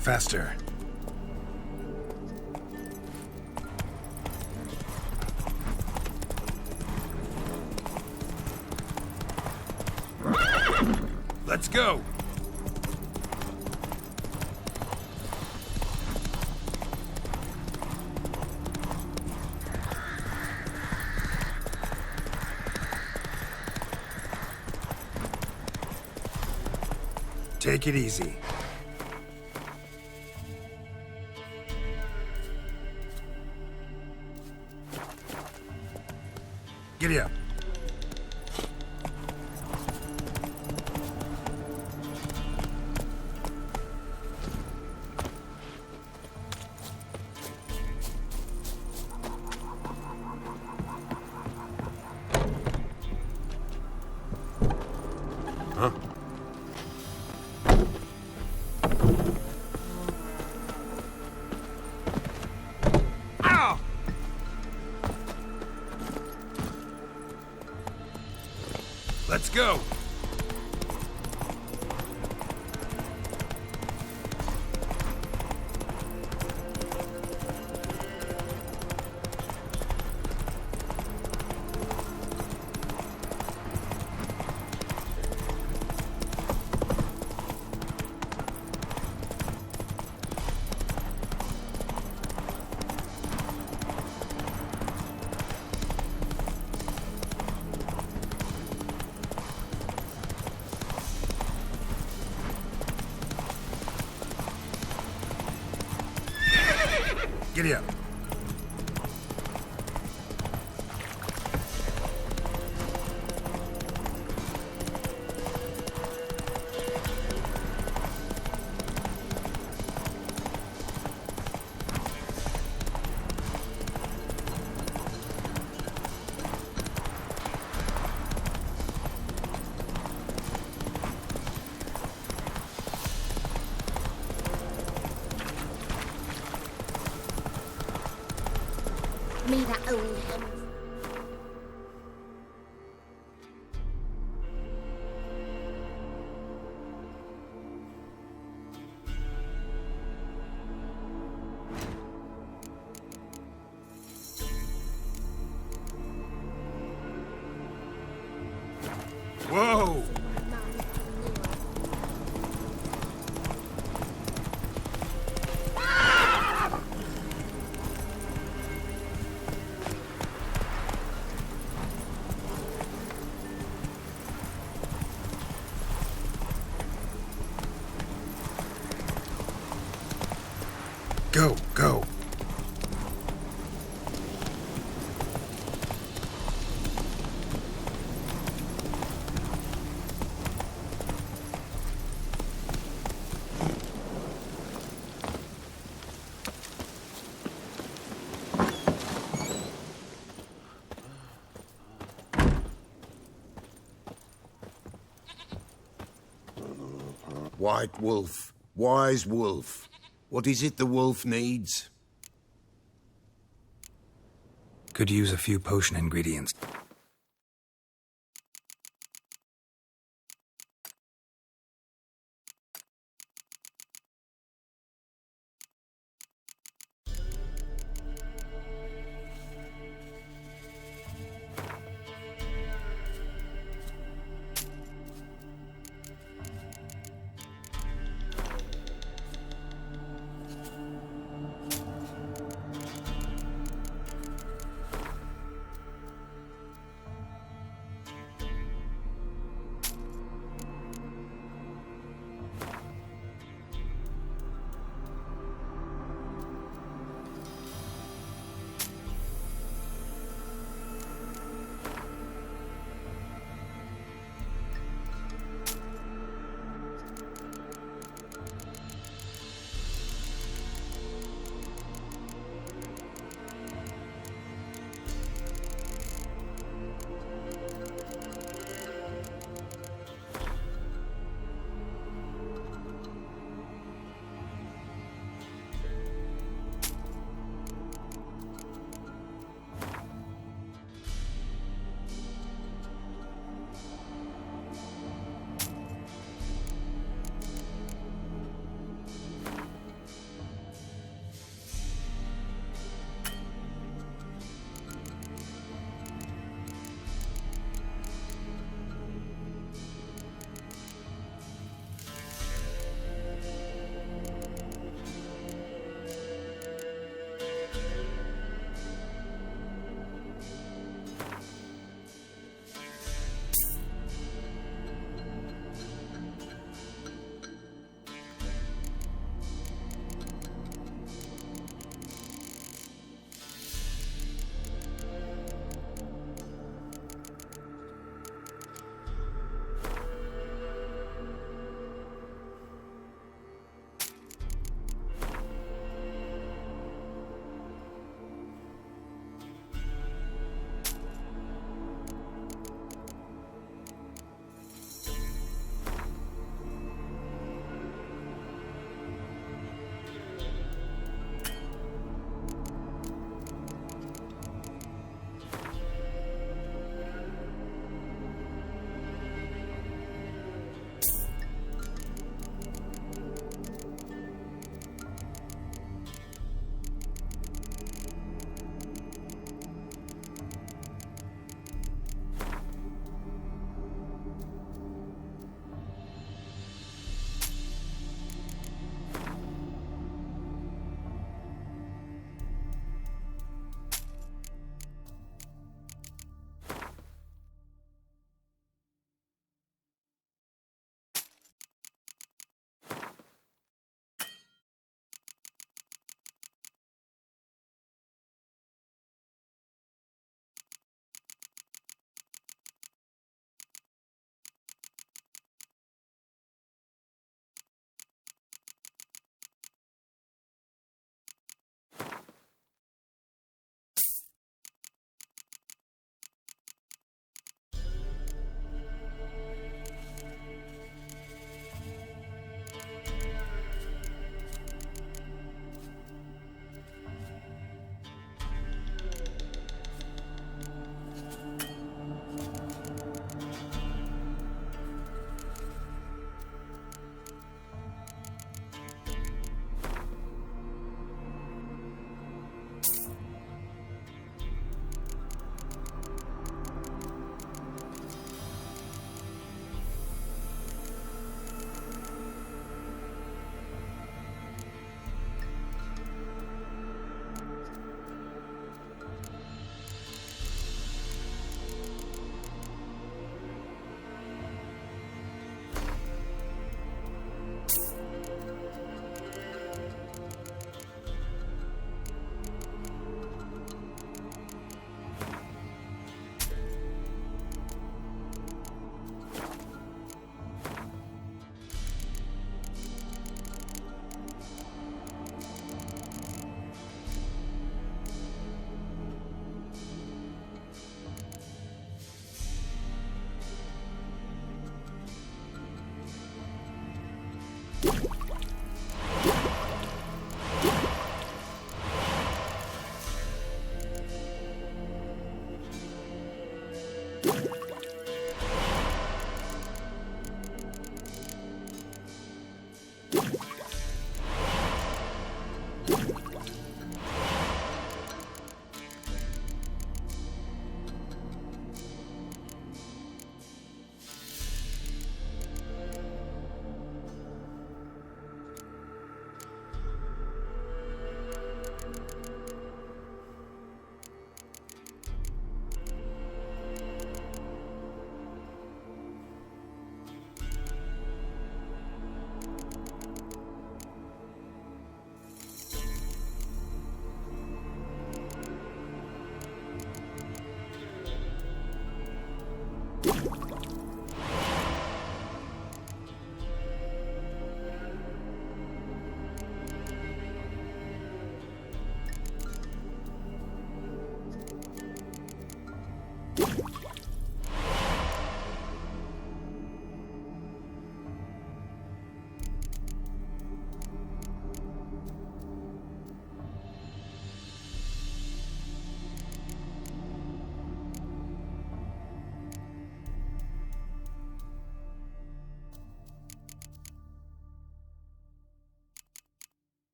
Faster. Let's go! Take it easy. Giddy up. Huh? Ow! Let's go! Giddy up. Me that old hen. Whoa! Go, go. White wolf, wise wolf. What is it the wolf needs? Could use a few potion ingredients.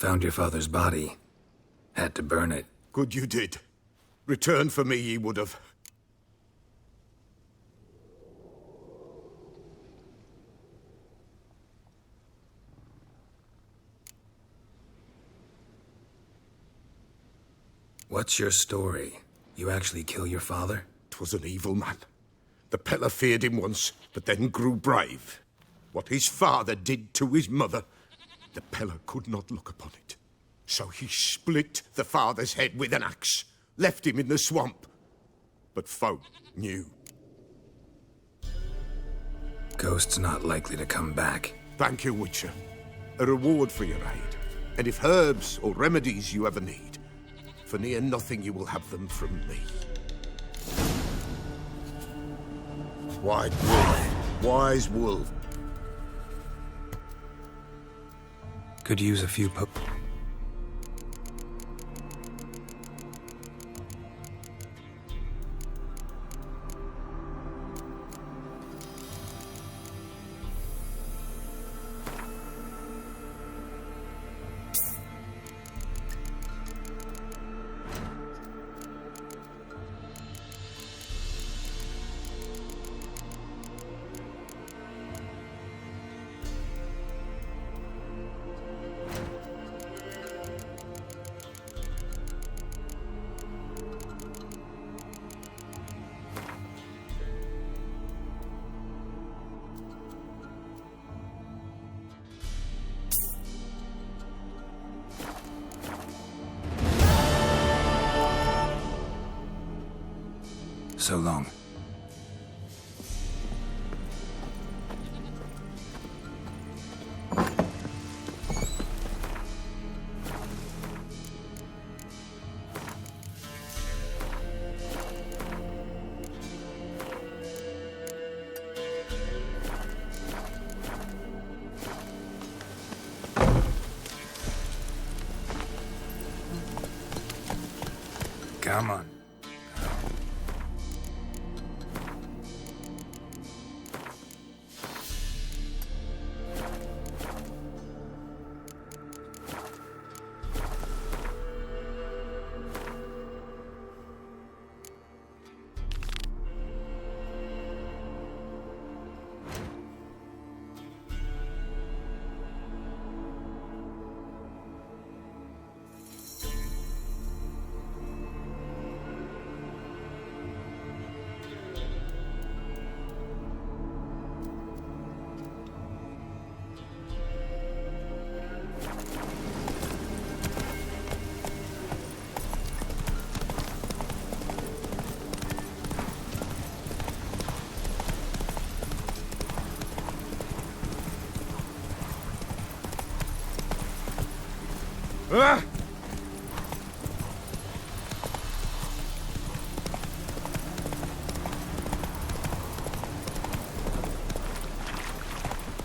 Found your father's body. Had to burn it. Good you did. Return for me ye would have. What's your story? You actually kill your father? 'Twas an evil man. The Peller feared him once, but then grew brave. What his father did to his mother, the Peller could not look upon it. So he split the father's head with an axe, left him in the swamp. But folk knew. Ghost's not likely to come back. Thank you, Witcher. A reward for your aid. And if herbs or remedies you ever need, for near nothing you will have them from me. White Wolf, Wise Wolf. Could use a few So long. Come on. Ah!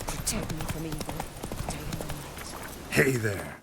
Protect me from evil, day and night. Hey there.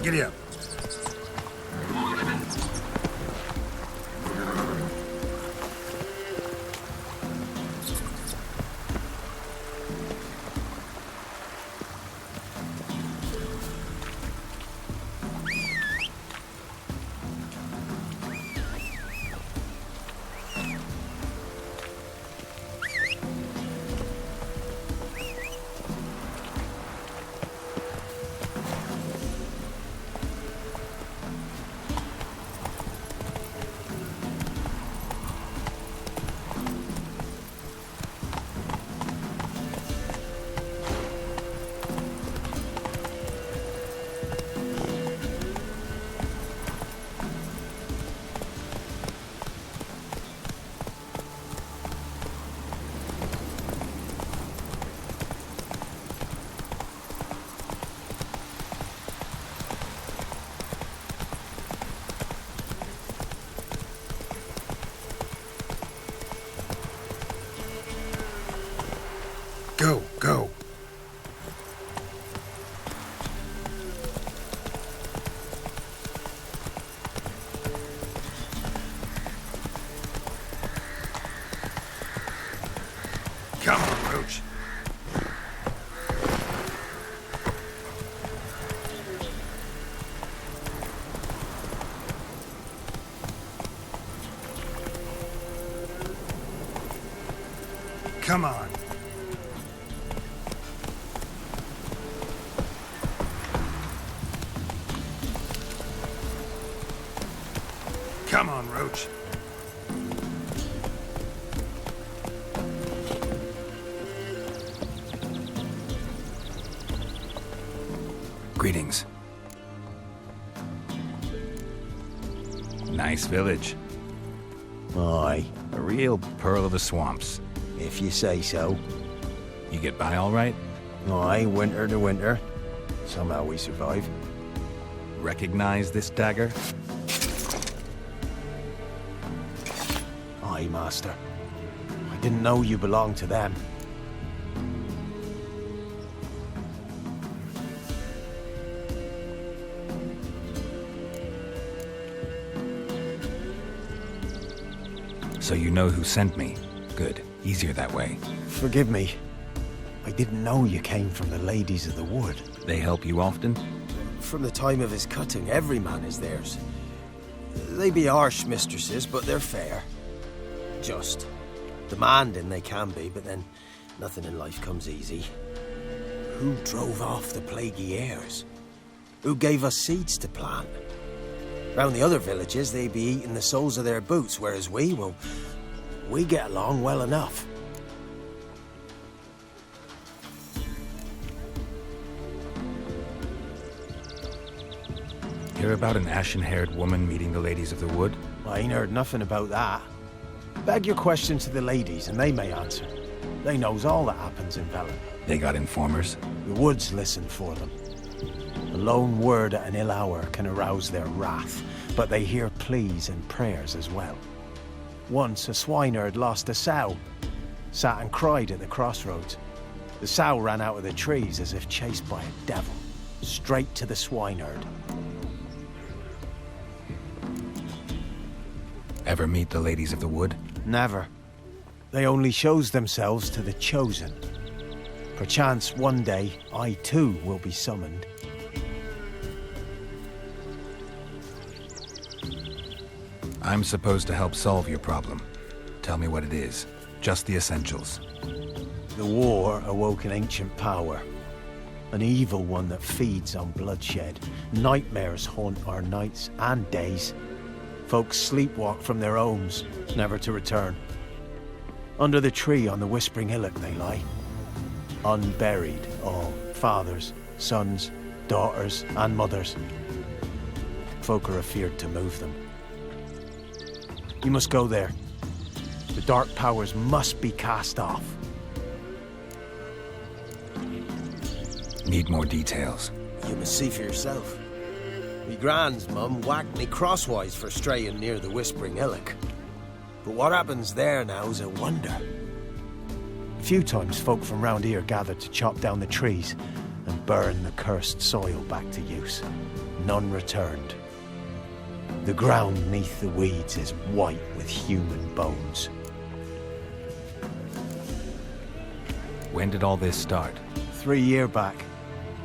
Giddy up. Go, go. Come on, Roach. Come on. Come on, Roach. Greetings. Nice village. Aye, A real pearl of the swamps. if you say so. You get by all right? Aye, winter to winter. Somehow we survive. Recognize this dagger? Aye, master. I didn't know you belonged to them. So you know who sent me. Good. Easier that way. Forgive me. I didn't know you came from the Ladies of the Wood. They help you often? From the time of his cutting, every man is theirs. They be harsh mistresses, but they're fair. Just. Demanding they can be, but then nothing in life comes easy. Who drove off the plaguey heirs? Who gave us seeds to plant? Round the other villages, they be eating the soles of their boots, whereas we, well, we get along well enough. Hear about an ashen-haired woman meeting the Ladies of the Wood? I ain't heard nothing about that. Beg your questions to the ladies, and they may answer. They knows all that happens in Velen. They got informers? The woods listen for them. A lone word at an ill hour can arouse their wrath, but they hear pleas and prayers as well. Once a swineherd lost a sow, sat and cried at the crossroads. The sow ran out of the trees as if chased by a devil, straight to the swineherd. Ever meet the Ladies of the Wood? Never. They only shows themselves to the chosen. Perchance one day I too will be summoned. I'm supposed to help solve your problem. Tell me what it is. Just the essentials. The war awoke an ancient power. An evil one that feeds on bloodshed. Nightmares haunt our nights and days. Folks sleepwalk from their homes, never to return. Under the tree on the Whispering Hillock they lie. Unburied, all. Fathers, sons, daughters, and mothers. Folk are afeared to move them. You must go there. The dark powers must be cast off. Need more details. You must see for yourself. Me grand's mum whacked me crosswise for straying near the Whispering Hillock. But what happens there now's a wonder. A few times folk from round here gathered to chop down the trees and burn the cursed soil back to use. none returned. The ground neath the weeds is white with human bones. When did all this start? 3 year back.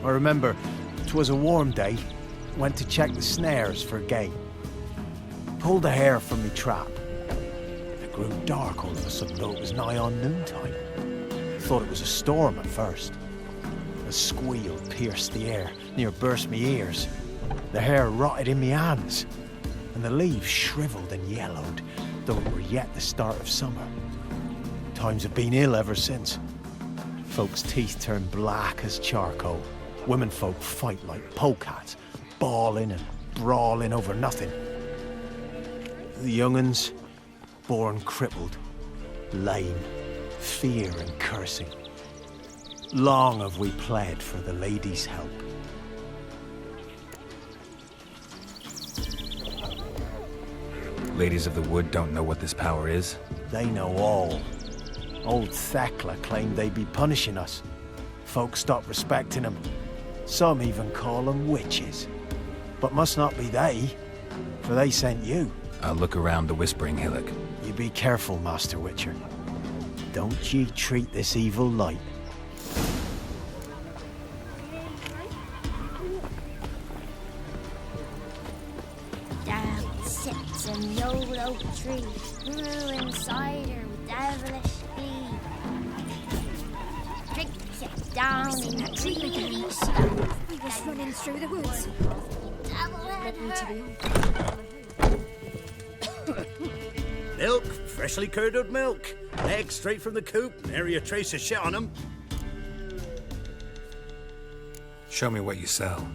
I remember 'twas a warm day. Went to check the snares for game. Pulled a hare from me trap. It grew dark all of a sudden, though it was nigh on noontime. Thought it was a storm at first. A squeal pierced the air, near burst me ears. The hair rotted in me hands, and the leaves shriveled and yellowed, though it were yet the start of summer. Times have been ill ever since. Folks' teeth turn black as charcoal. Women folk fight like polecats, bawling and brawling over nothing. The young'uns, born crippled, lame, fear and cursing. Long have we pled for the lady's help. Ladies of the Wood don't know what this power is? They know all. Old Thekla claimed they'd be punishing us. Folk stopped respecting them. Some even call them witches. But must not be they, for they sent you. I'll look around the Whispering Hillock. You be careful, Master Witcher. Don't ye treat this evil light. Down sits an old oak tree, brewing cider with devilish glee. Drinks it down in the greedy snow. We was running through the woods. Double-head Milk, freshly curdled milk. Eggs straight from the coop, nary a trace of shit on them. Show me what you sell.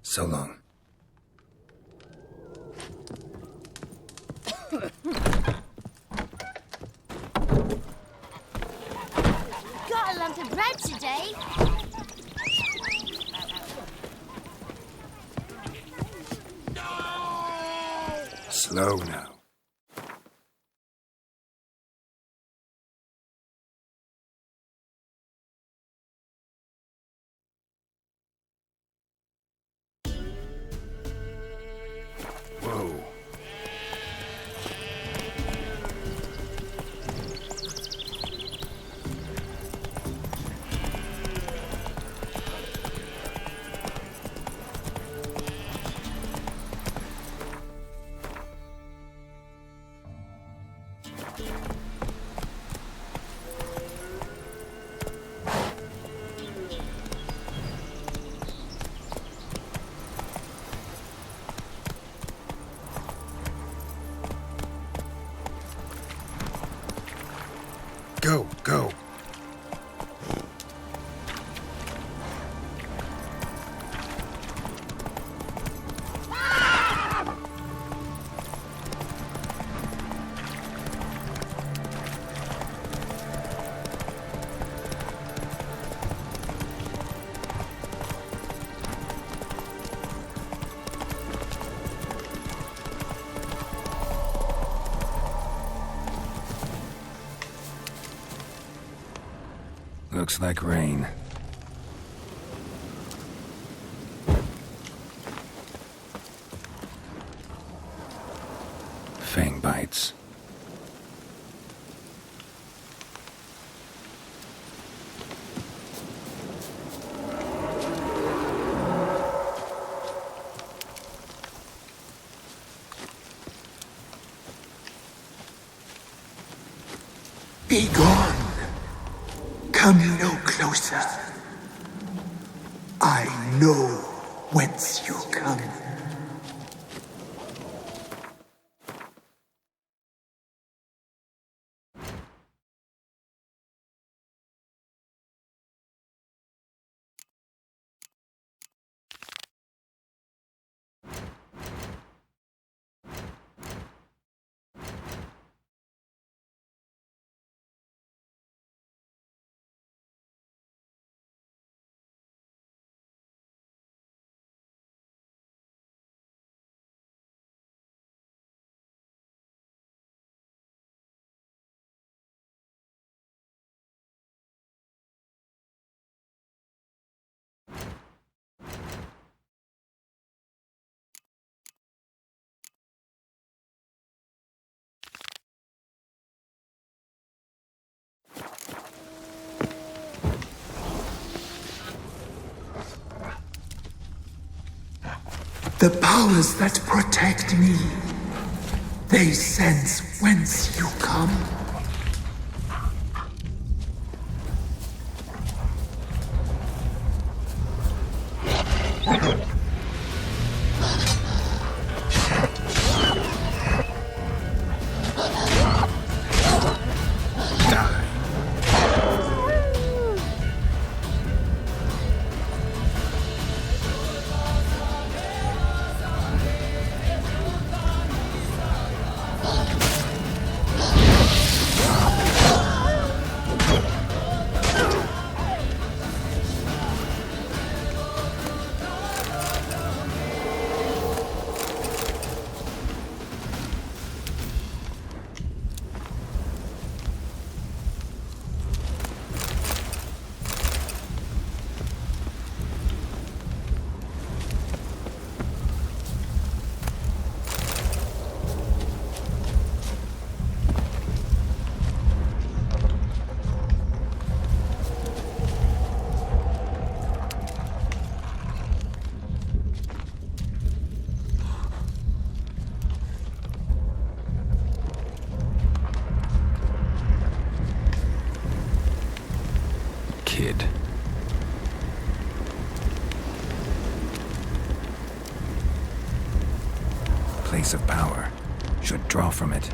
So long. Got a lump of bread today. Slow now. Go, go. Looks like rain. Fang bites. Be gone. Come no closer. I know whence you come. The powers that protect me, they sense whence you come. Kid. Place of power. Should draw from it.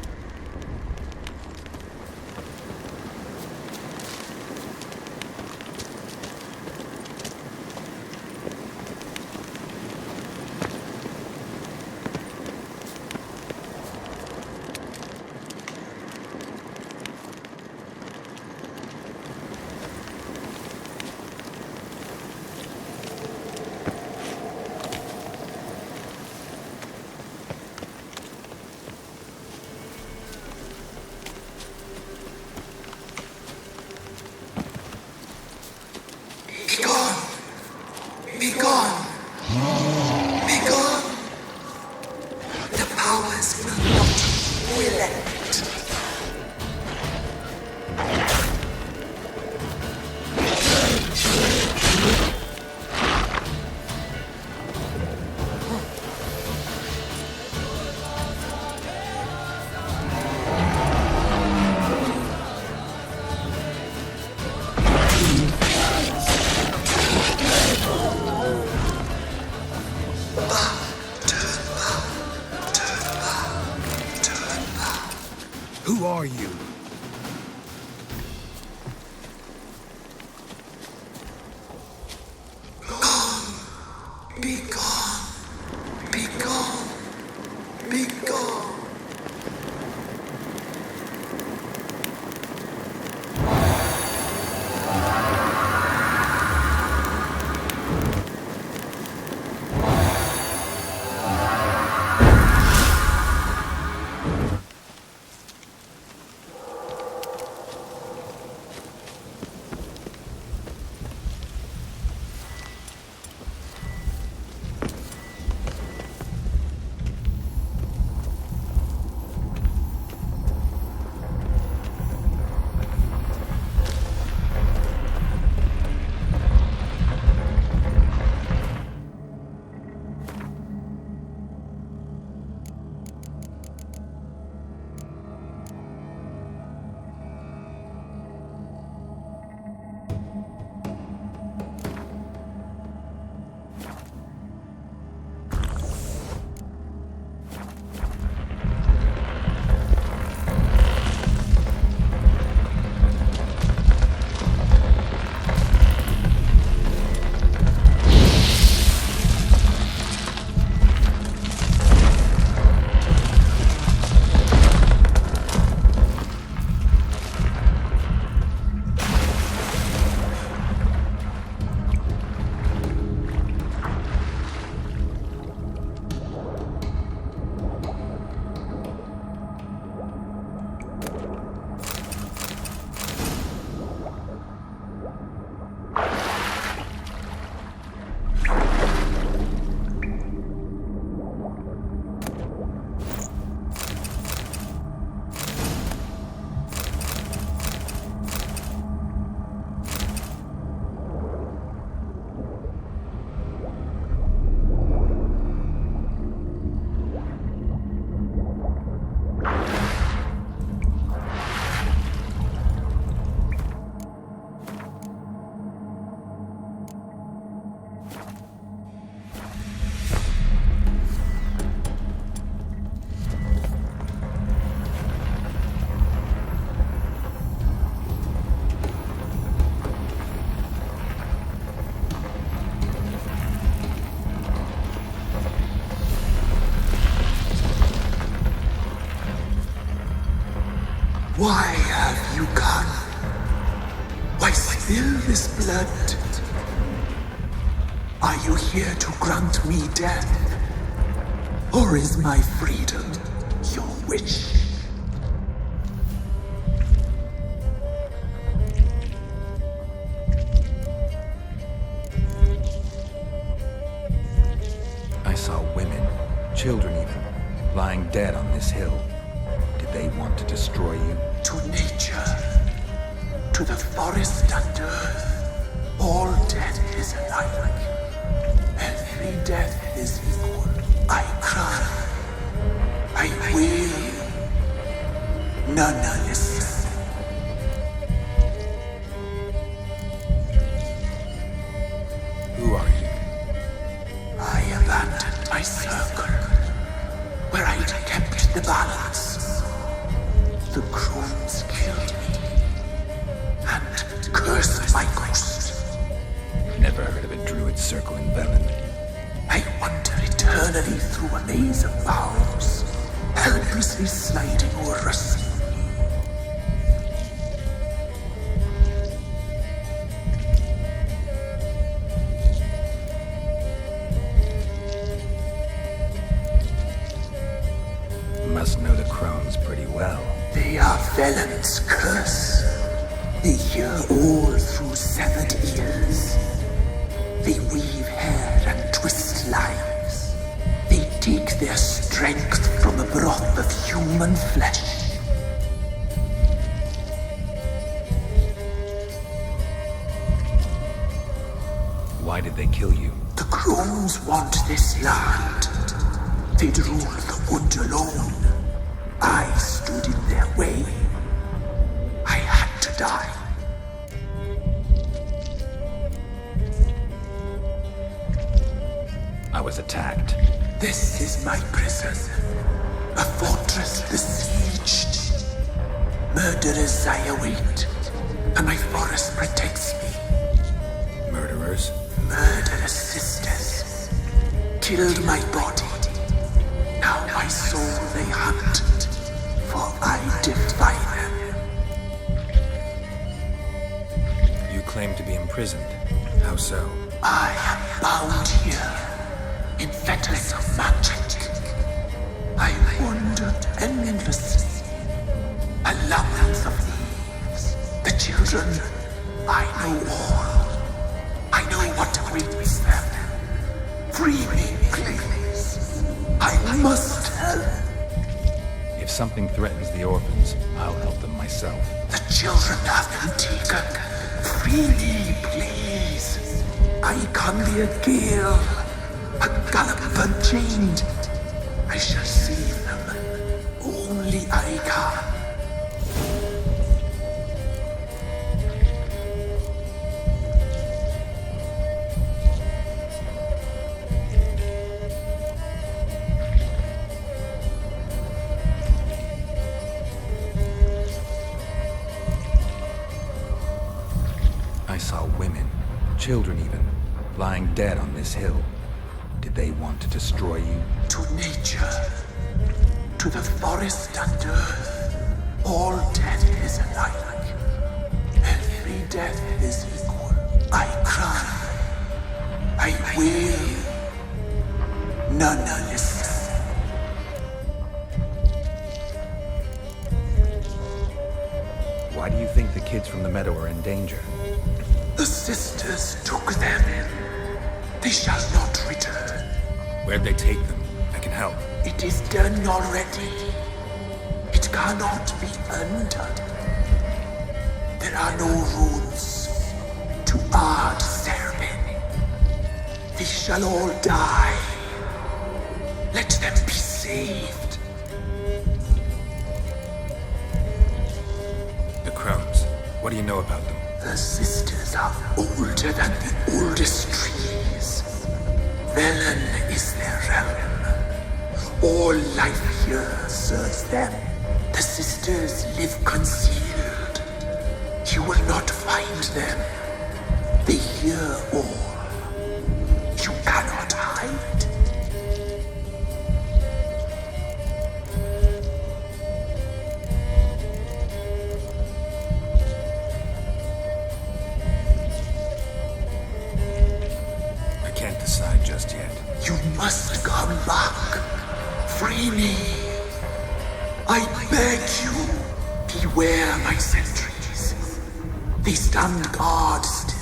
Why have you come? Why spill this blood? Are you here to grant me death? Or is my freedom your wish? I saw women, children even, lying dead on this hill. Did they want to destroy you? To nature, to the forest and earth, all death is alike. Every death is equal. I cry, I wail, none listen. Who are you? I abandoned my circle, where I'd kept the balance. The crones killed me, and cursed my ghost. Never heard of a druid circle in Velen. I wander eternally through a maze of boughs, helplessly sliding over a sea. Must know the crones pretty well. They are Velen's curse. They hear all through severed ears. They weave hair and twist lives. They take their strength from the broth of human flesh. Why did they kill you? The crones want this land. They'd rule the wood alone. I stood in their way. I had to die. I was attacked. This is my prison. A fortress besieged. Murderers I await, and my forest protects me. Murderers? Murderous sisters killed my body. Now my soul they hunt, for I defy them. You claim to be imprisoned. How so? I am bound here in fetters of magic. I wandered endlessly, a labyrinth of leaves. The children, I know all. I know what awaits them. Free me, please. I must help. If something threatens the orphans, I'll help them myself. The children have been taken. Free me, please. I can be a gale, a galloper chained. I shall save them. Only I can. I saw women, children even, lying dead on this hill. Did they want to destroy you? To nature, to the forest and earth, all death is alike. Every death is equal. I cry, I wail, none listen. Why do you think the kids from the meadow are in danger? The sisters took them. They shall not return. Where'd they take them? I can help. It is done already. It cannot be undone. There are no rules to Ard Serben. They shall all die. Let them be saved. The crones. What do you know about them? The sisters are older than the oldest trees. Velen is their realm. All life here serves them. The sisters live concealed. You will not find them. They hear all. You cannot hide. must come back. Free me. I beg you. Beware my sentries. They stand guard still.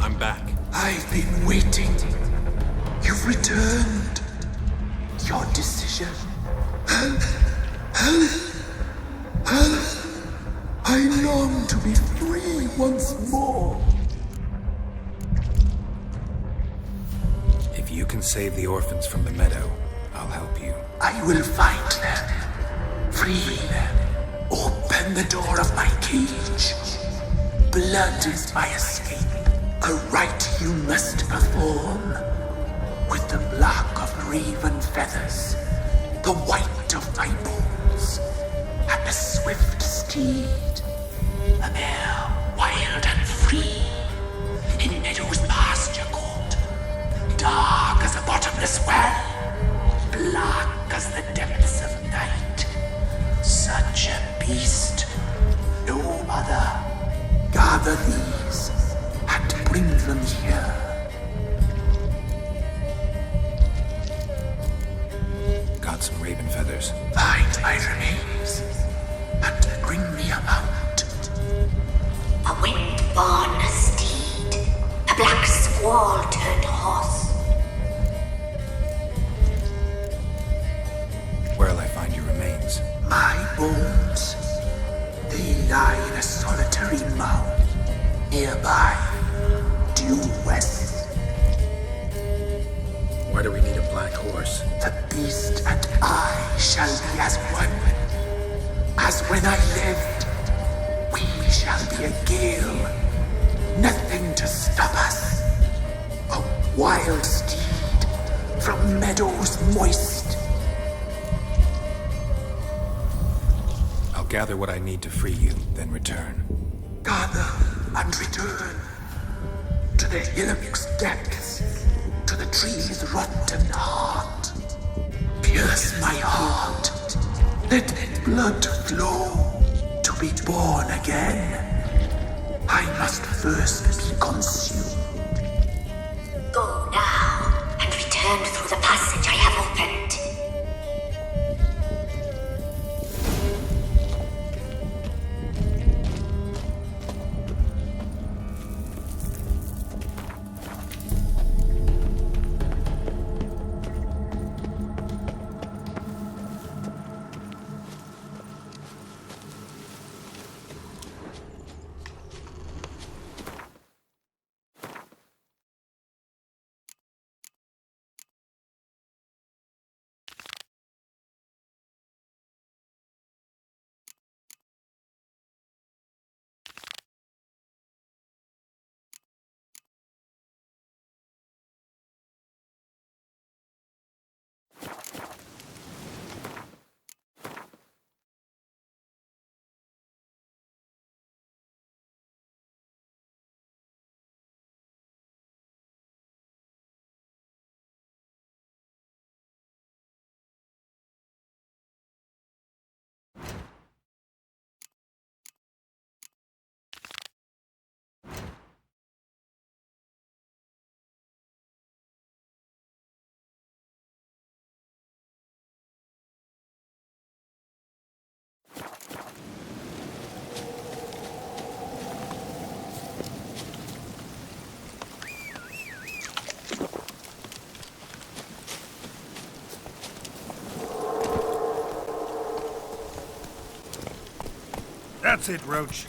I'm back. I've been waiting. You've returned. Your decision. I long to be free once more. If you can save the orphans from the meadow, I'll help you. I will find them. Free them. Open the door of my cage. Blood is my escape. A rite you must perform. With the black of raven feathers, the white of my bones, and a swift steed. A mare wild and free, in meadows pasture court. Dark as a bottomless well, black as the depths of night. Such a beast, no other. Gather these and bring them here. Got some raven feathers. Find my remains and bring me a mount. A wind-born steed, a black squall turned horse. Where'll I find your remains? My bones, they lie in a solitary mound nearby, due west. Why do we need a black horse? The beast and I shall be as one. As when I lived, we shall be a gale. Nothing to stop us. A wild steed from meadows moist. I'll gather what I need to free you, then return. Gather and return to the hillock's depths, to the tree's rotten heart. Pierce my heart, let blood flow to be born again. I must first be consumed. Go now and return through the passage I have opened. That's it, Roach.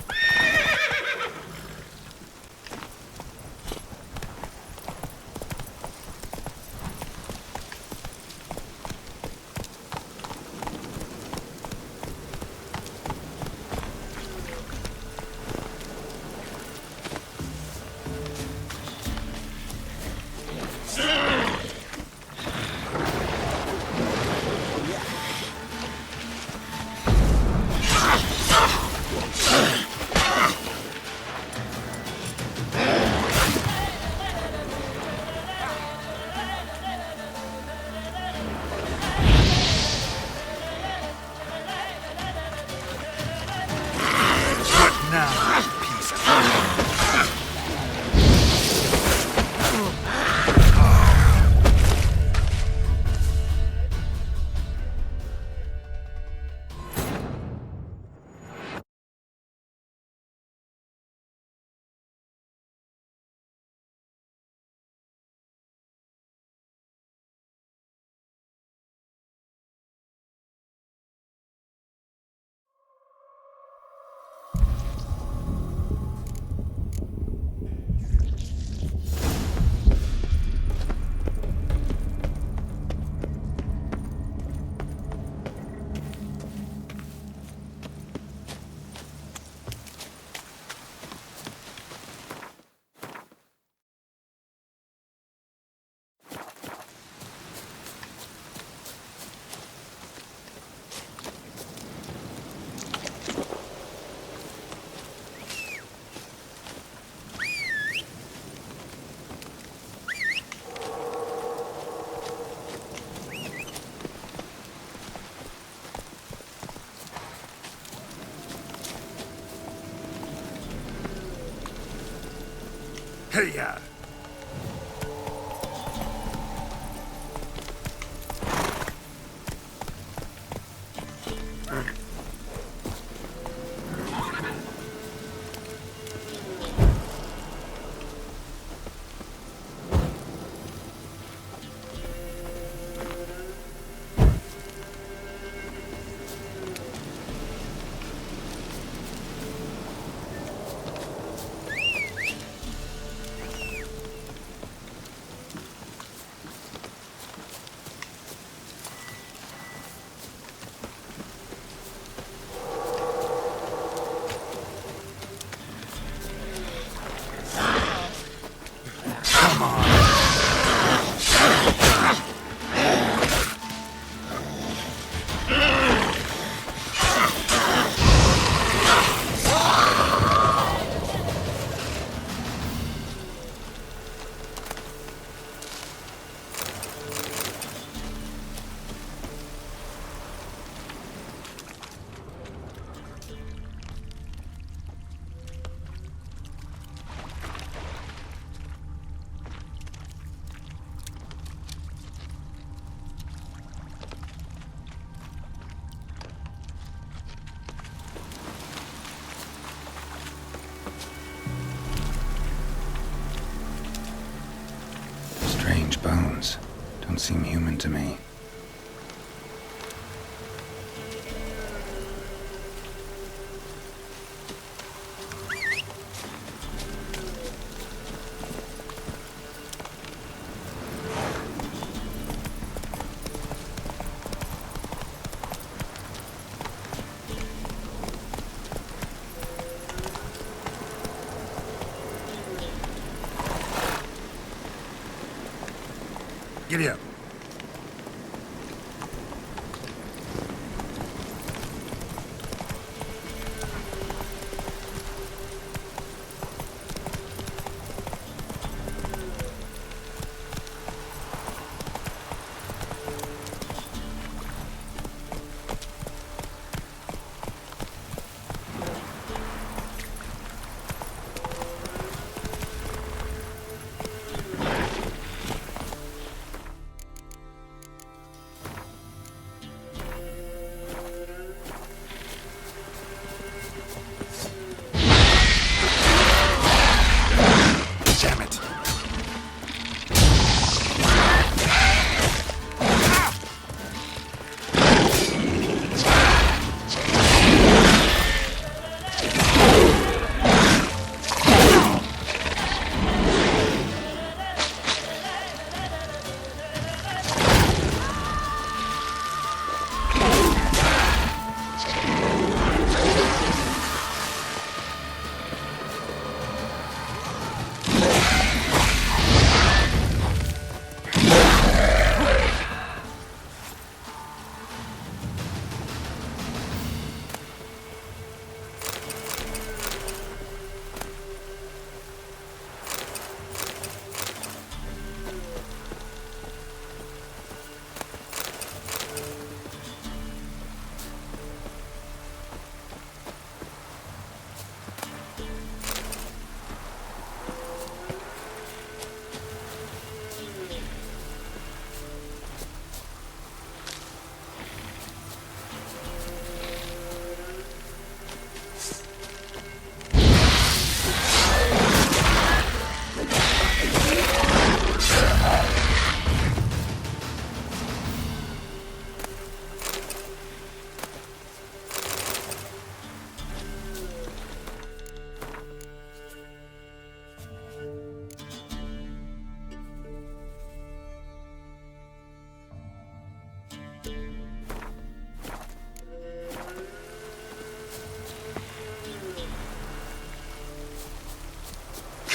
Hey-ya! Strange bones. Don't seem human to me. Giddy up. Damn it!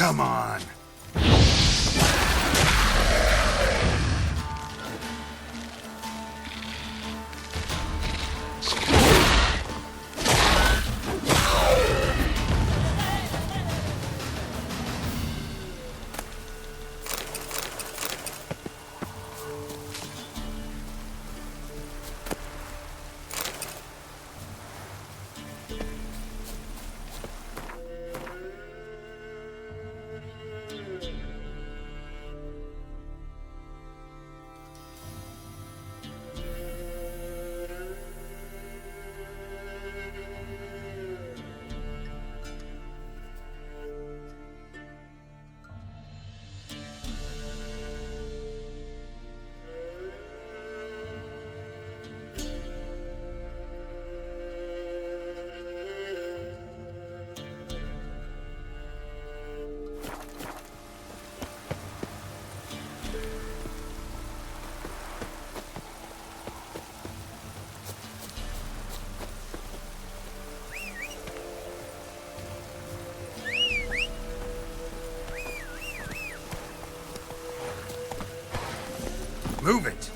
Come on. Move it!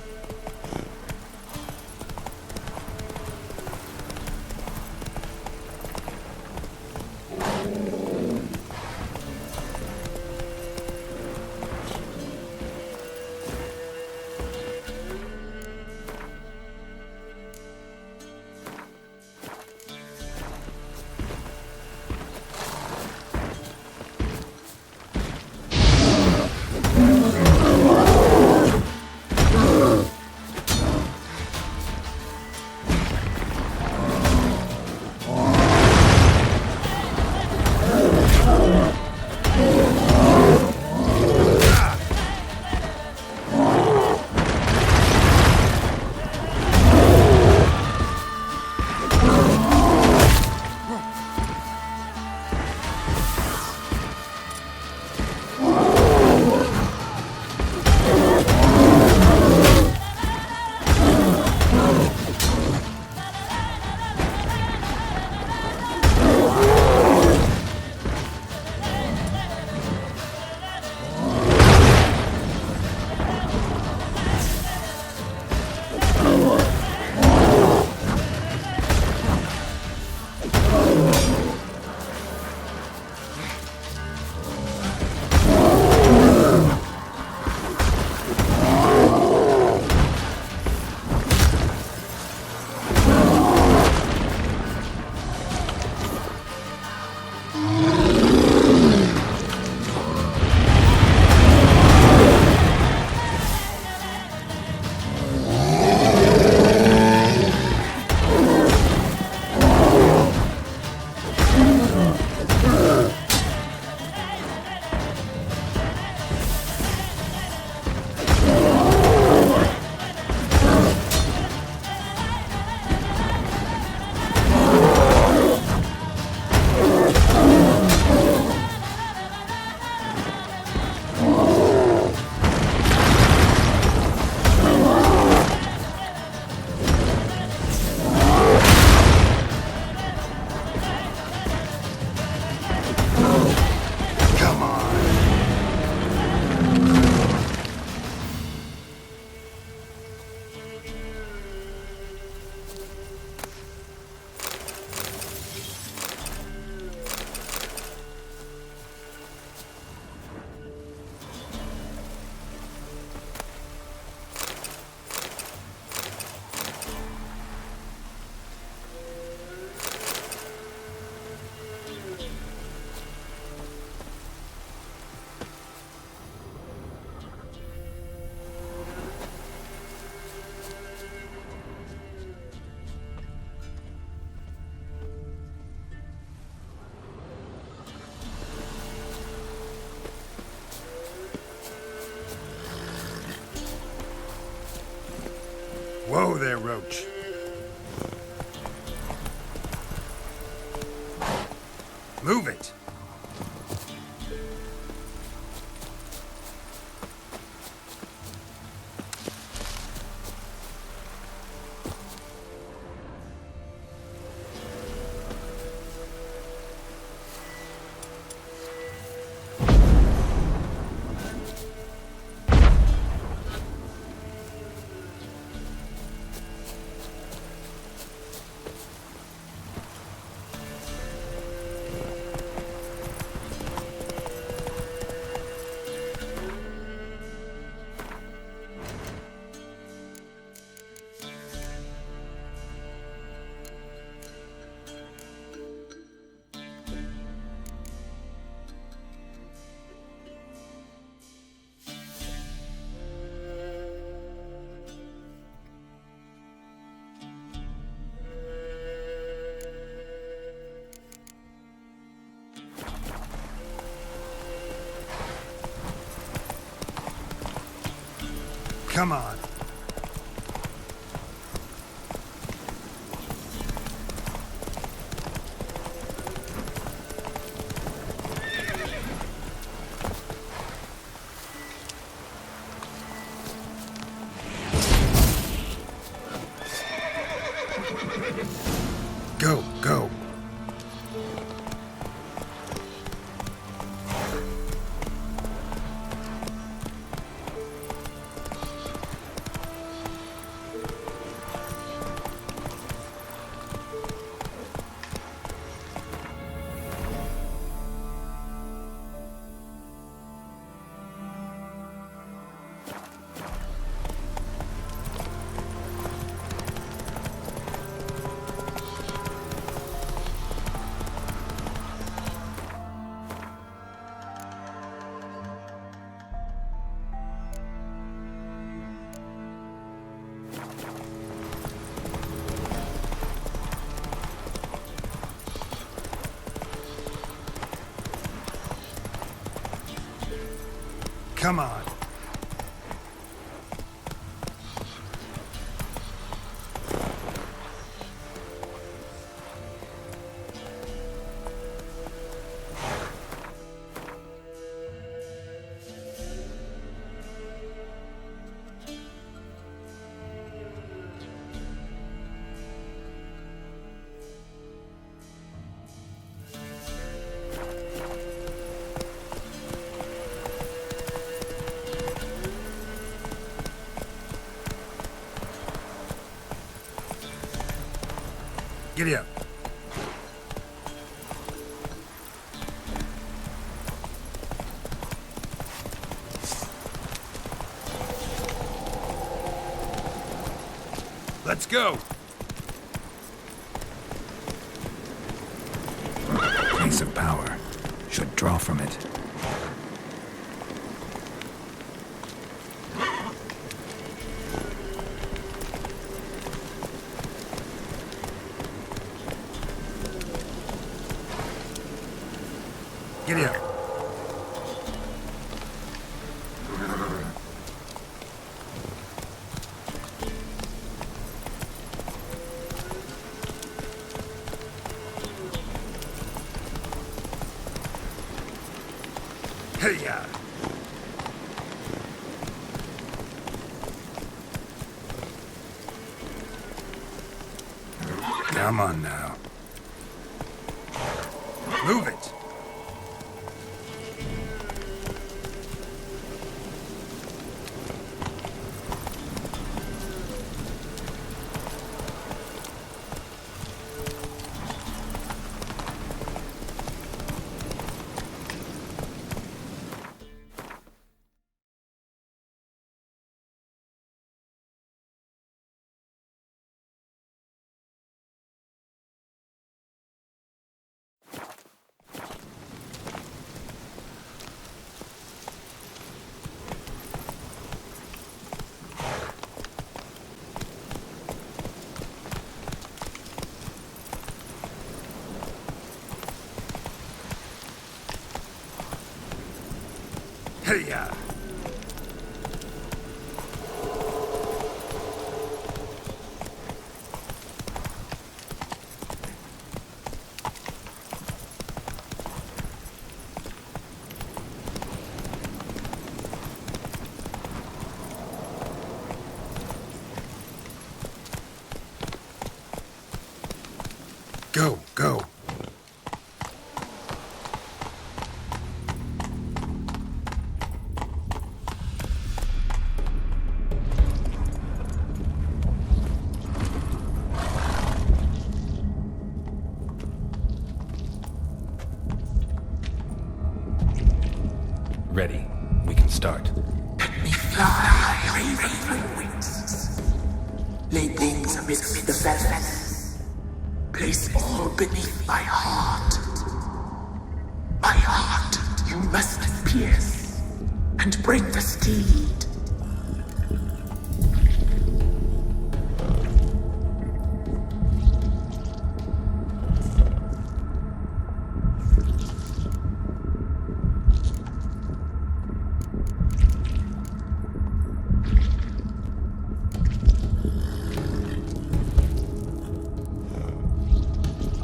Whoa there, Roach. Move it! Come on. Go, go. Come on. Giddy up. Let's go. Place of power. Should draw from it. Giddy up. Hey-ya! Come on now. Move it! Hey-ya! Go, go. Ready. We can start. Let me fly, raven wings. Lay things amidst the feathers. Place all beneath my heart. My heart you must pierce, and bring the steed.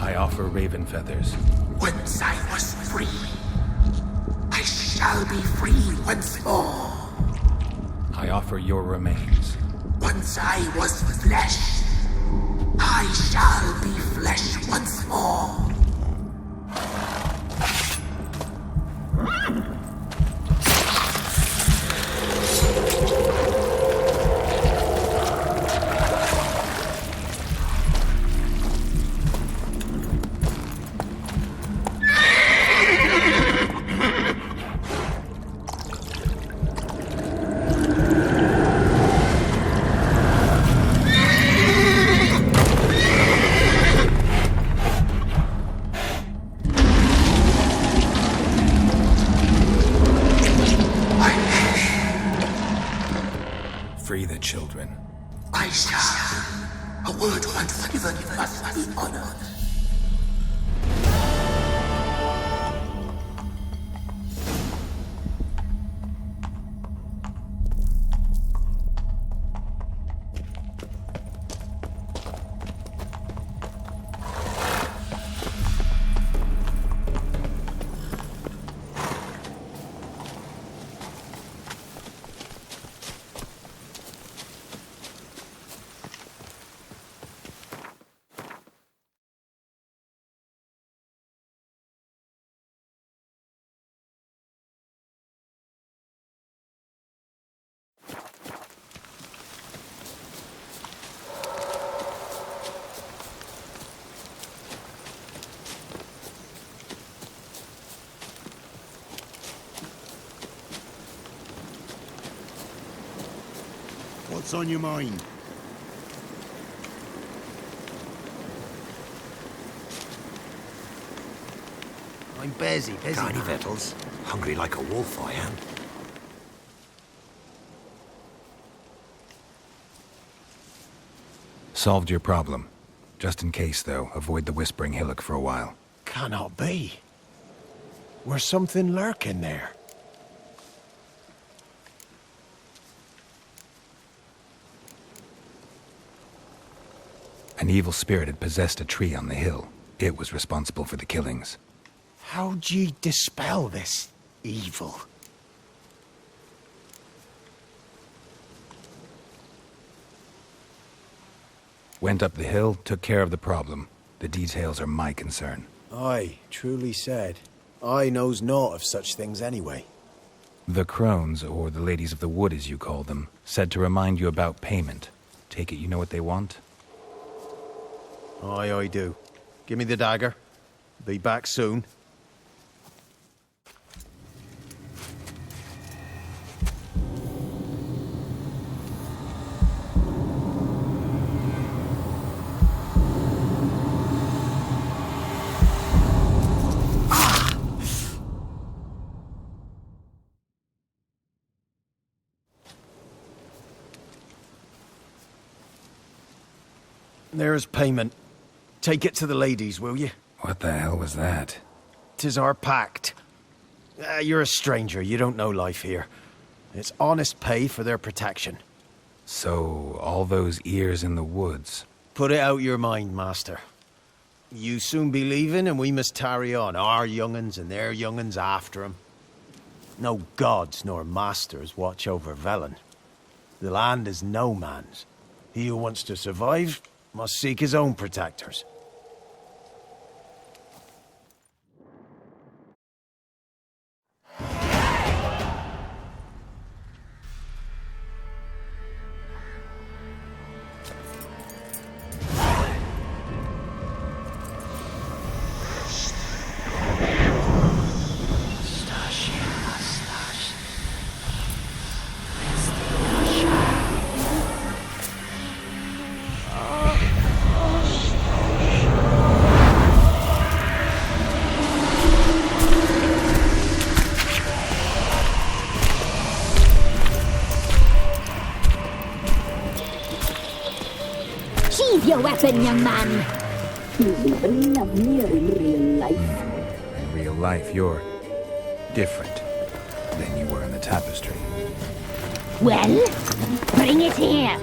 I offer raven feathers. Once I was free, I shall be free once more. I offer your remains. Once I was flesh, I shall be flesh once more. Free the children. I shall. A word once given must be honored. What's on your mind? I'm busy. Got any victuals? Hungry like a wolf, I am. Solved your problem. Just in case, though, avoid the Whispering Hillock for a while. Cannot be. Where's something lurking there? An evil spirit had possessed a tree on the hill. It was responsible for the killings. How'd ye dispel this evil? Went up the hill, took care of the problem. The details are my concern. Aye, truly said. I knows naught of such things anyway. The crones, or the ladies of the wood as you call them, said to remind you about payment. Take it you know what they want? Aye, I do. Give me the dagger. Be back soon. There's payment. Take it to the ladies, will you? What the hell was that? 'Tis our pact. You're a stranger, you don't know life here. It's honest pay for their protection. So, all those ears in the woods. Put it out your mind, master. You soon be leaving and we must tarry on, our young'uns and their young'uns after 'em. No gods nor masters watch over Velen. The land is no man's. He who wants to survive must seek his own protectors. Sheathe your weapon, young man. You'll love me in real life. In real life, you're different than you were in the tapestry. Well, bring it here.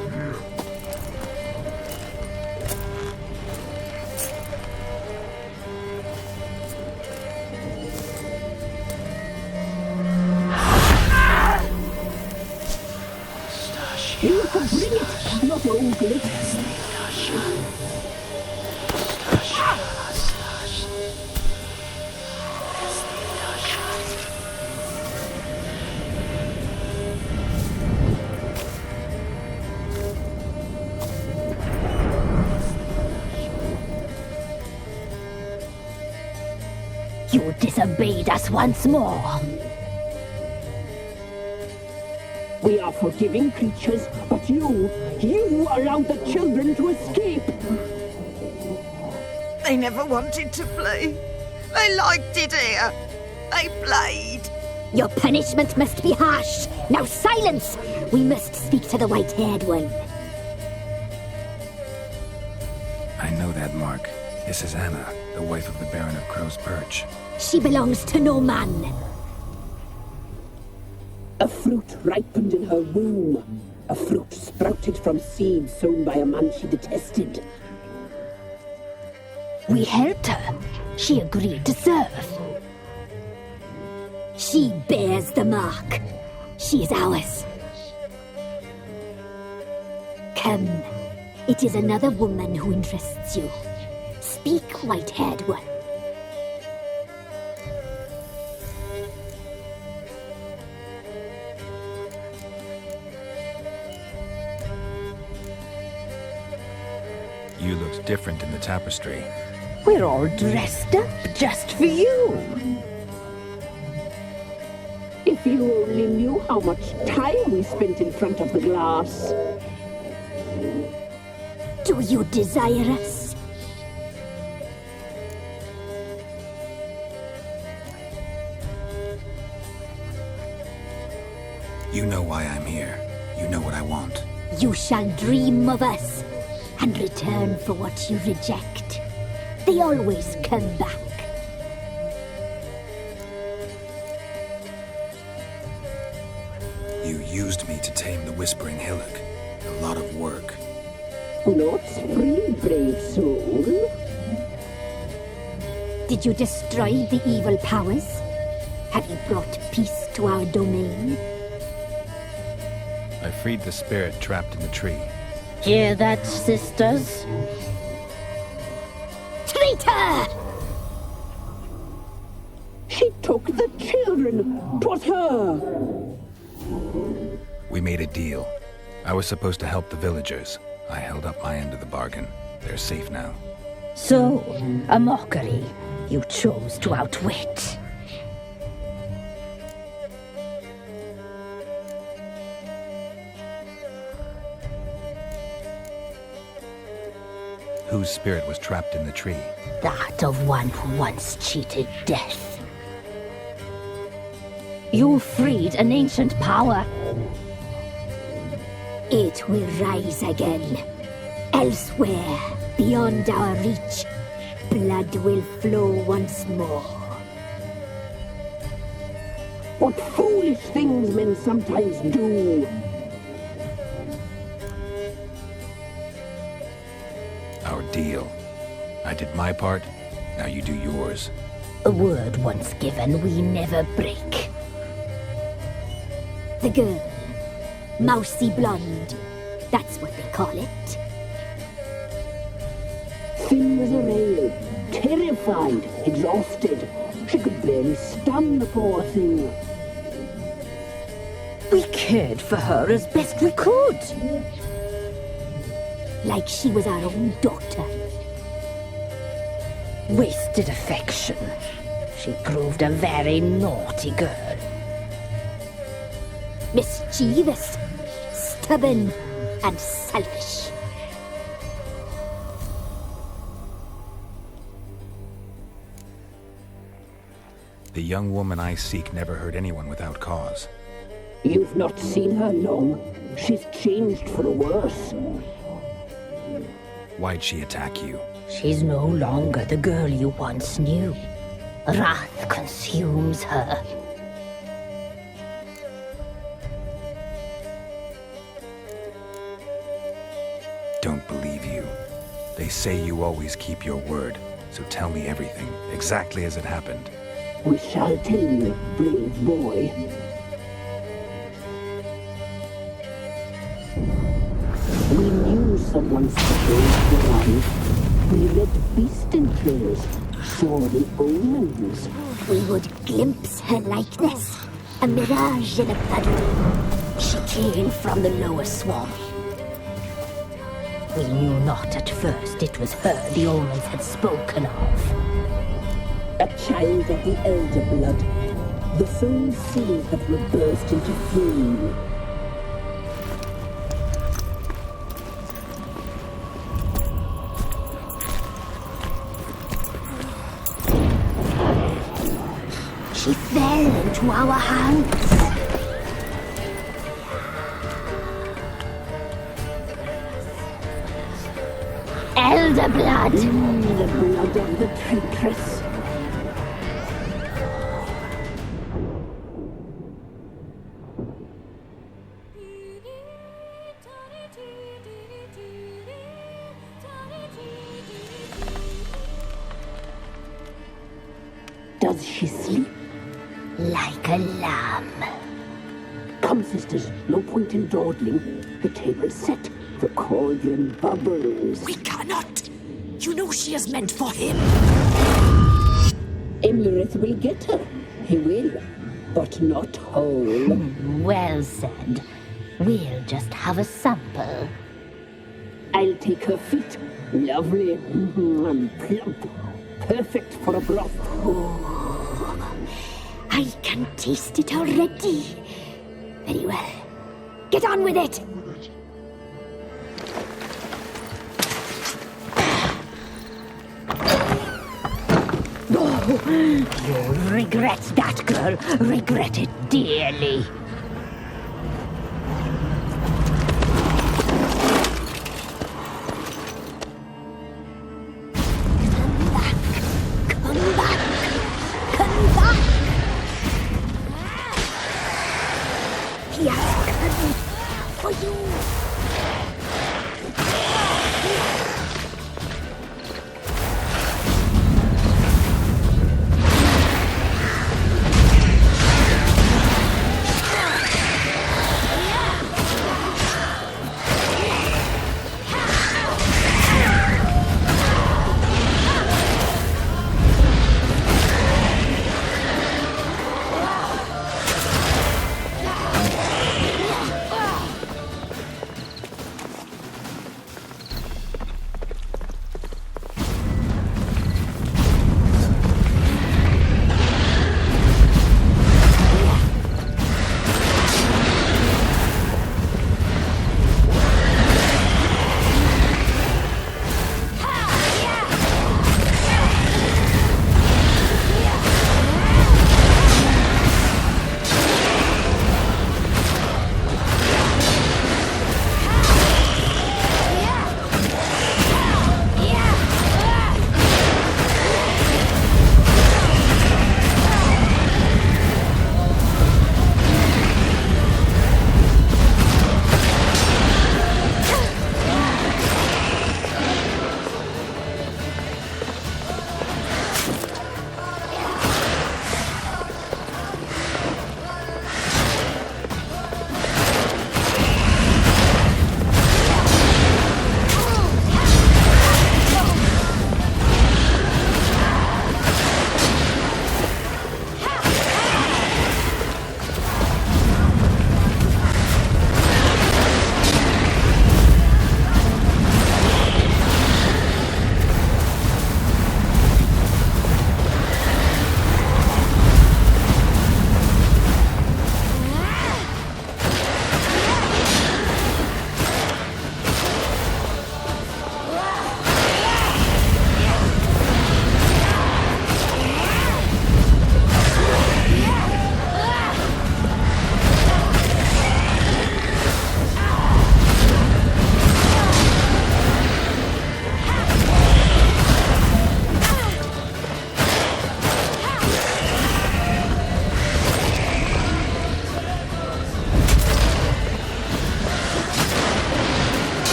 You can bring it, not ogle it. You disobeyed us once more. We are forgiving creatures, but you allowed the children to escape. They never wanted to flee. They liked it here. They played. Your punishment must be harsh. Now silence! We must speak to the white-haired one. I know that mark. This is Anna, the wife of the Baron of Crow's Perch. She belongs to no man. A fruit ripened in her womb. A fruit sprouted from seeds sown by a man she detested. We helped her. She agreed to serve. She bears the mark. She is ours. Come. It is another woman who interests you. Speak, white-haired one. You looked different in the tapestry. We're all dressed up just for you. If you only knew how much time we spent in front of the glass. Do you desire us? You know why I'm here. You know what I want. You shall dream of us and return for what you reject. They always come back. You used me to tame the Whispering Hillock. A lot of work. Not free, brave soul. Did you destroy the evil powers? Have you brought peace to our domain? I freed the spirit trapped in the tree. Hear that, sisters? Traitor! She took the children. 'Twas her. We made a deal. I was supposed to help the villagers. I held up my end of the bargain. They're safe now. So, a mockery you chose to outwit. Whose spirit was trapped in the tree? That of one who once cheated death. You freed an ancient power. It will rise again. Elsewhere, beyond our reach, blood will flow once more. What foolish things men sometimes do. Our deal. I did my part, now you do yours. A word once given, we never break. The girl. Mousy blonde. That's what they call it. Thin as a rail, terrified, exhausted. She could barely stand, the poor thing. We cared for her as best we could. Like she was our own daughter. Wasted affection. She proved a very naughty girl. Mischievous, stubborn, and selfish. The young woman I seek never hurt anyone without cause. You've not seen her long. She's changed for the worse. Why'd she attack you? She's no longer the girl you once knew. Wrath consumes her. Don't believe you. They say you always keep your word, so tell me everything, exactly as it happened. We shall tell you, brave boy. We knew someone special was alive. We read beast enclosed, saw the omens. We would glimpse her likeness, a mirage in a puddle. She came from the lower swamp. We knew not at first it was her the omens had spoken of. A child of the elder blood. The soul seas that will burst into flame. She fell into our hands. Elder blood! The blood of the traitress. Does she sleep? Like a lamb. Come, sisters, no point in dawdling. The table's set. The cauldron bubbles. We cannot. You know she is meant for him. Imlerith will get her. He will, but not whole. Well said. We'll just have a sample. I'll take her feet. Lovely and plump. Perfect for a broth. I can taste it already. Very well. Get on with it. You'll regret that, girl. Regret it dearly. Come back! Come back! He has come for you!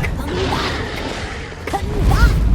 Come back! Come back!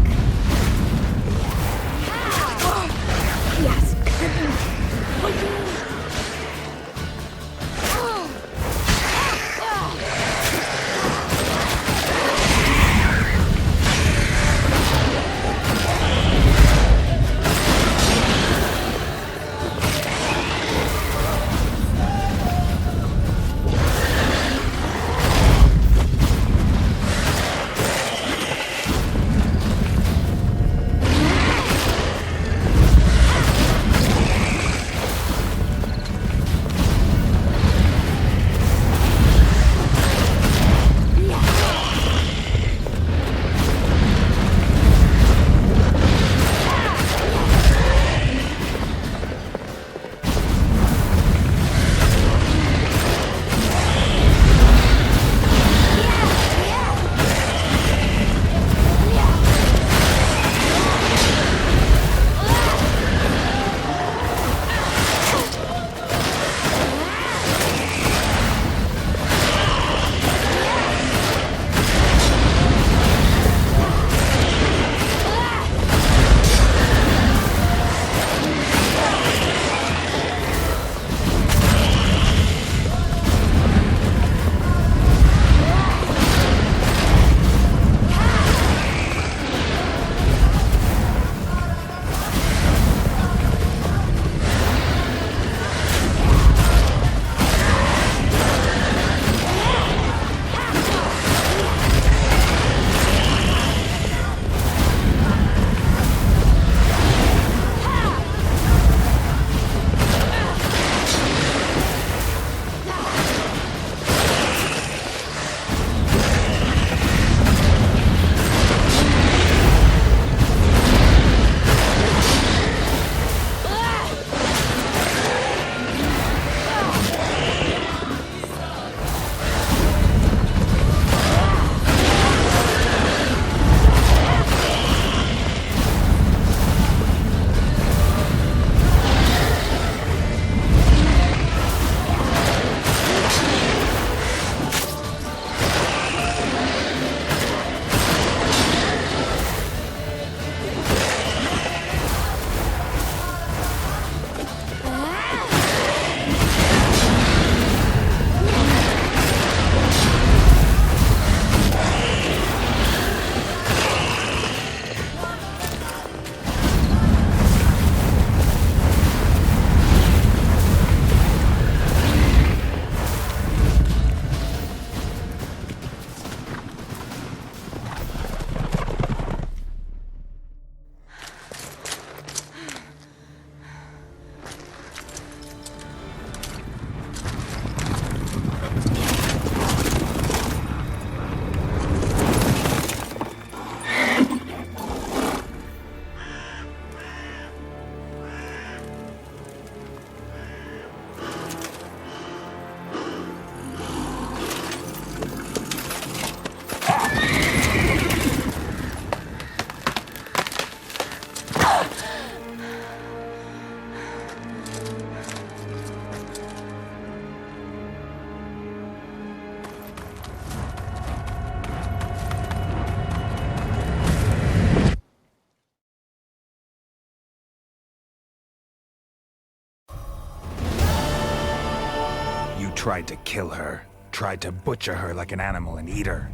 You tried to kill her. Tried to butcher her like an animal and eat her.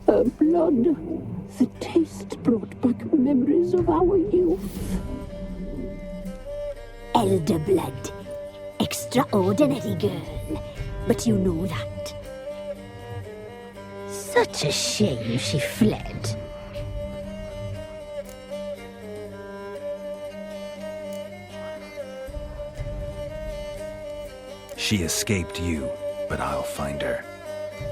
Her blood. The taste brought back memories of our youth. Elder blood. Extraordinary girl. But you know that. Such a shame she fled. She escaped you, but I'll find her.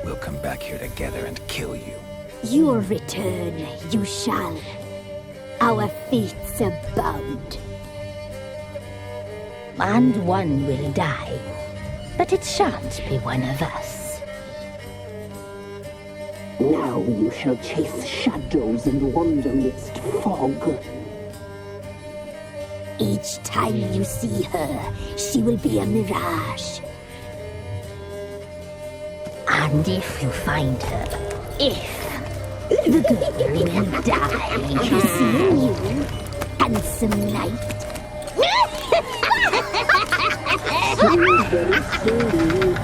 We'll come back here together and kill you. Your return, you shall. Our fates are bound. And one will die, but it shan't be one of us. Now you shall chase shadows and wander midst fog. Each time you see her, she will be a mirage. And if you find her, the girl will die. You see you, handsome knight. Very slowly.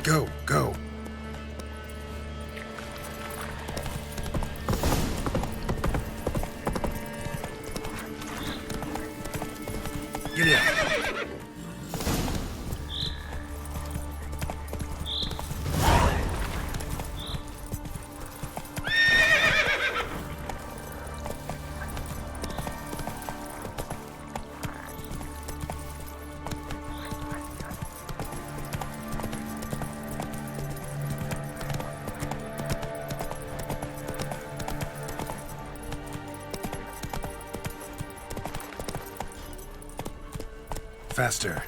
Go, go. Giddy up. Faster.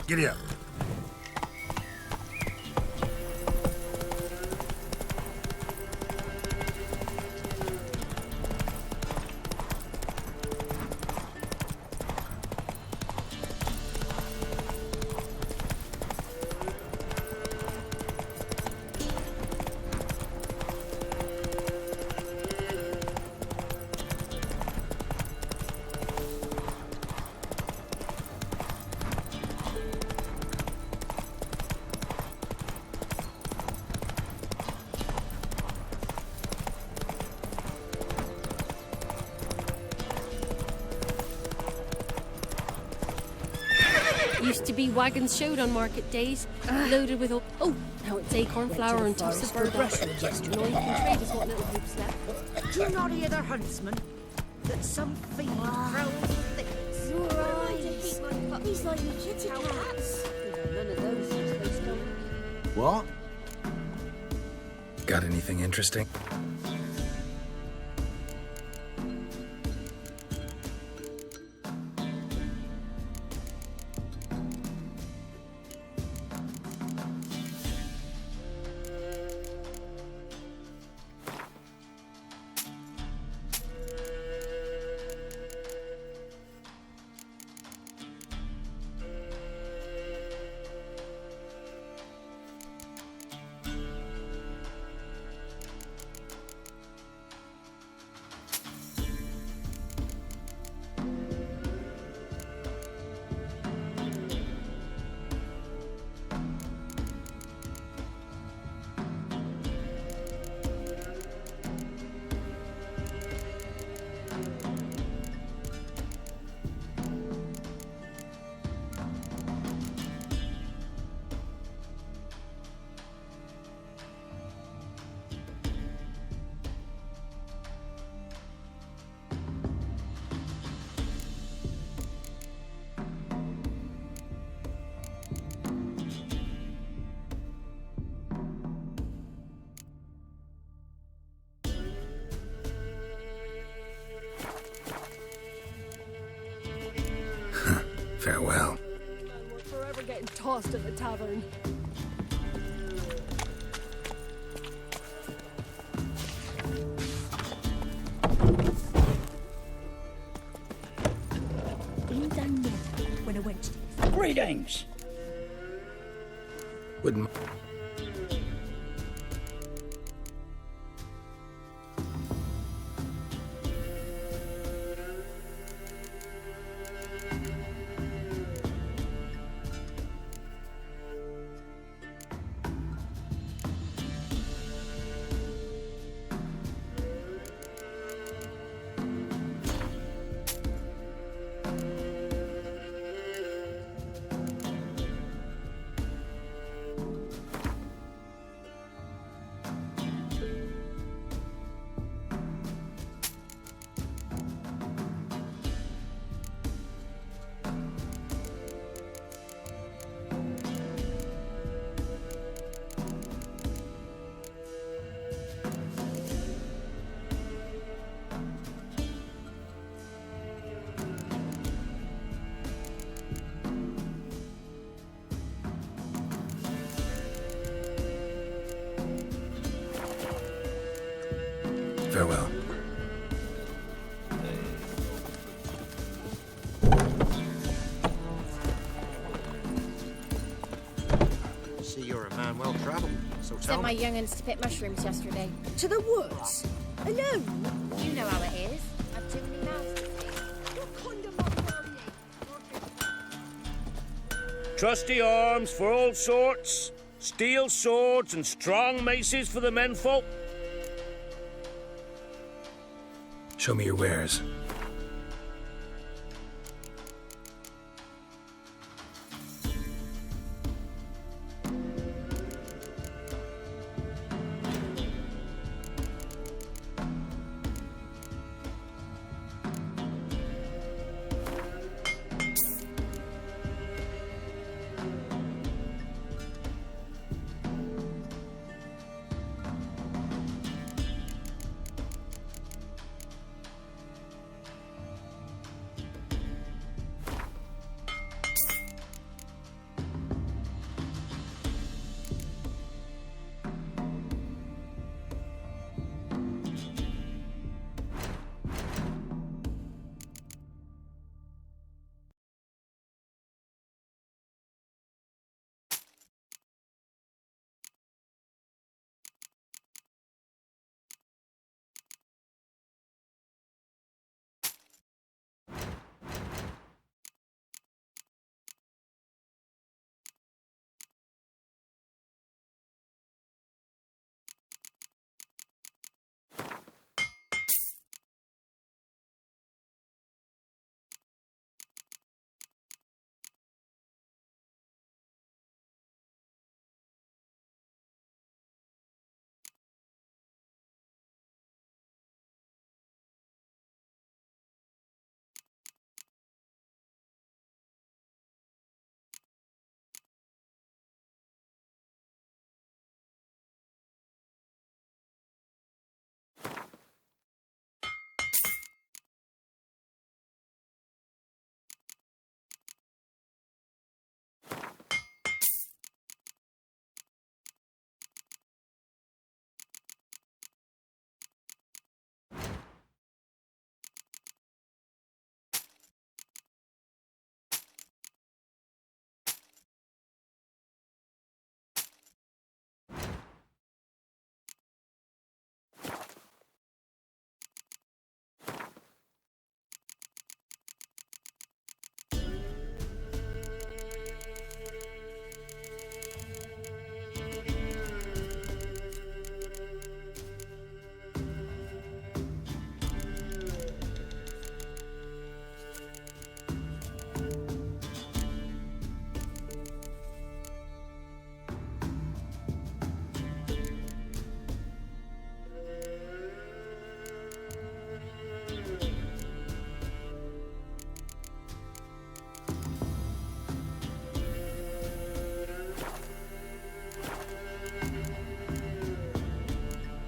Giddy up. Used to be wagons showed on market days, loaded with all... Oh, now it's acorn flour and tufts of bird dust. No one can trade is what little hoops left. Do you not hear the huntsman? That some fiend throws things. You're right. He's like the kitty cats. None of those things they stole. What? Got anything interesting? cost at the tavern. In Dungeon, when I went to Greetings! Wouldn't... Farewell. See, you're a man well travelled. So tell Sent my me. young'uns to pick mushrooms yesterday. To the woods? Alone? You know how it is. I've too many mouths to feed. What kind of mother are you? Trusty arms for all sorts, steel swords and strong maces for the menfolk. Show me your wares.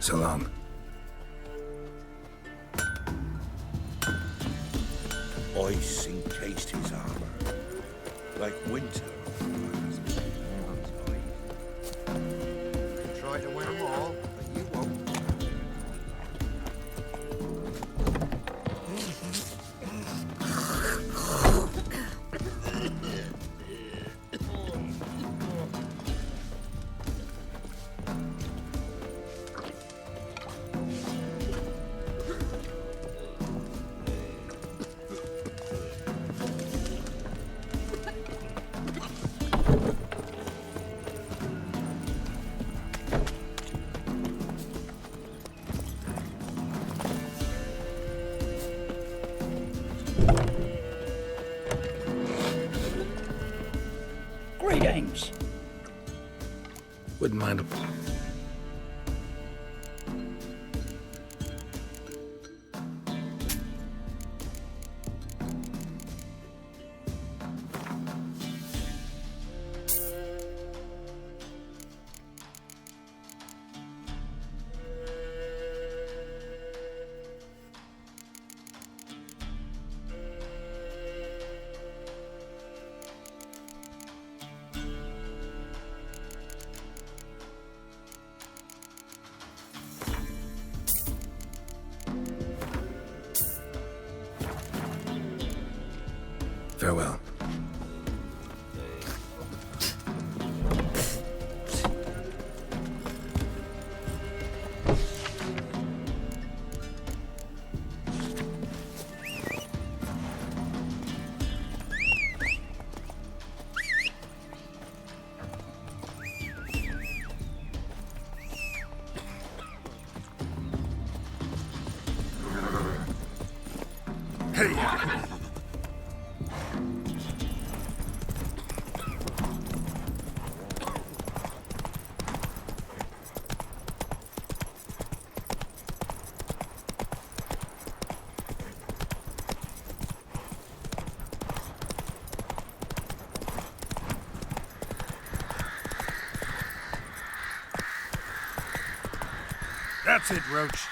So long. Ice encased his armor, like winter. try to win them all, but you won't. Greetings. Wouldn't mind a... Farewell. That's it, Roach.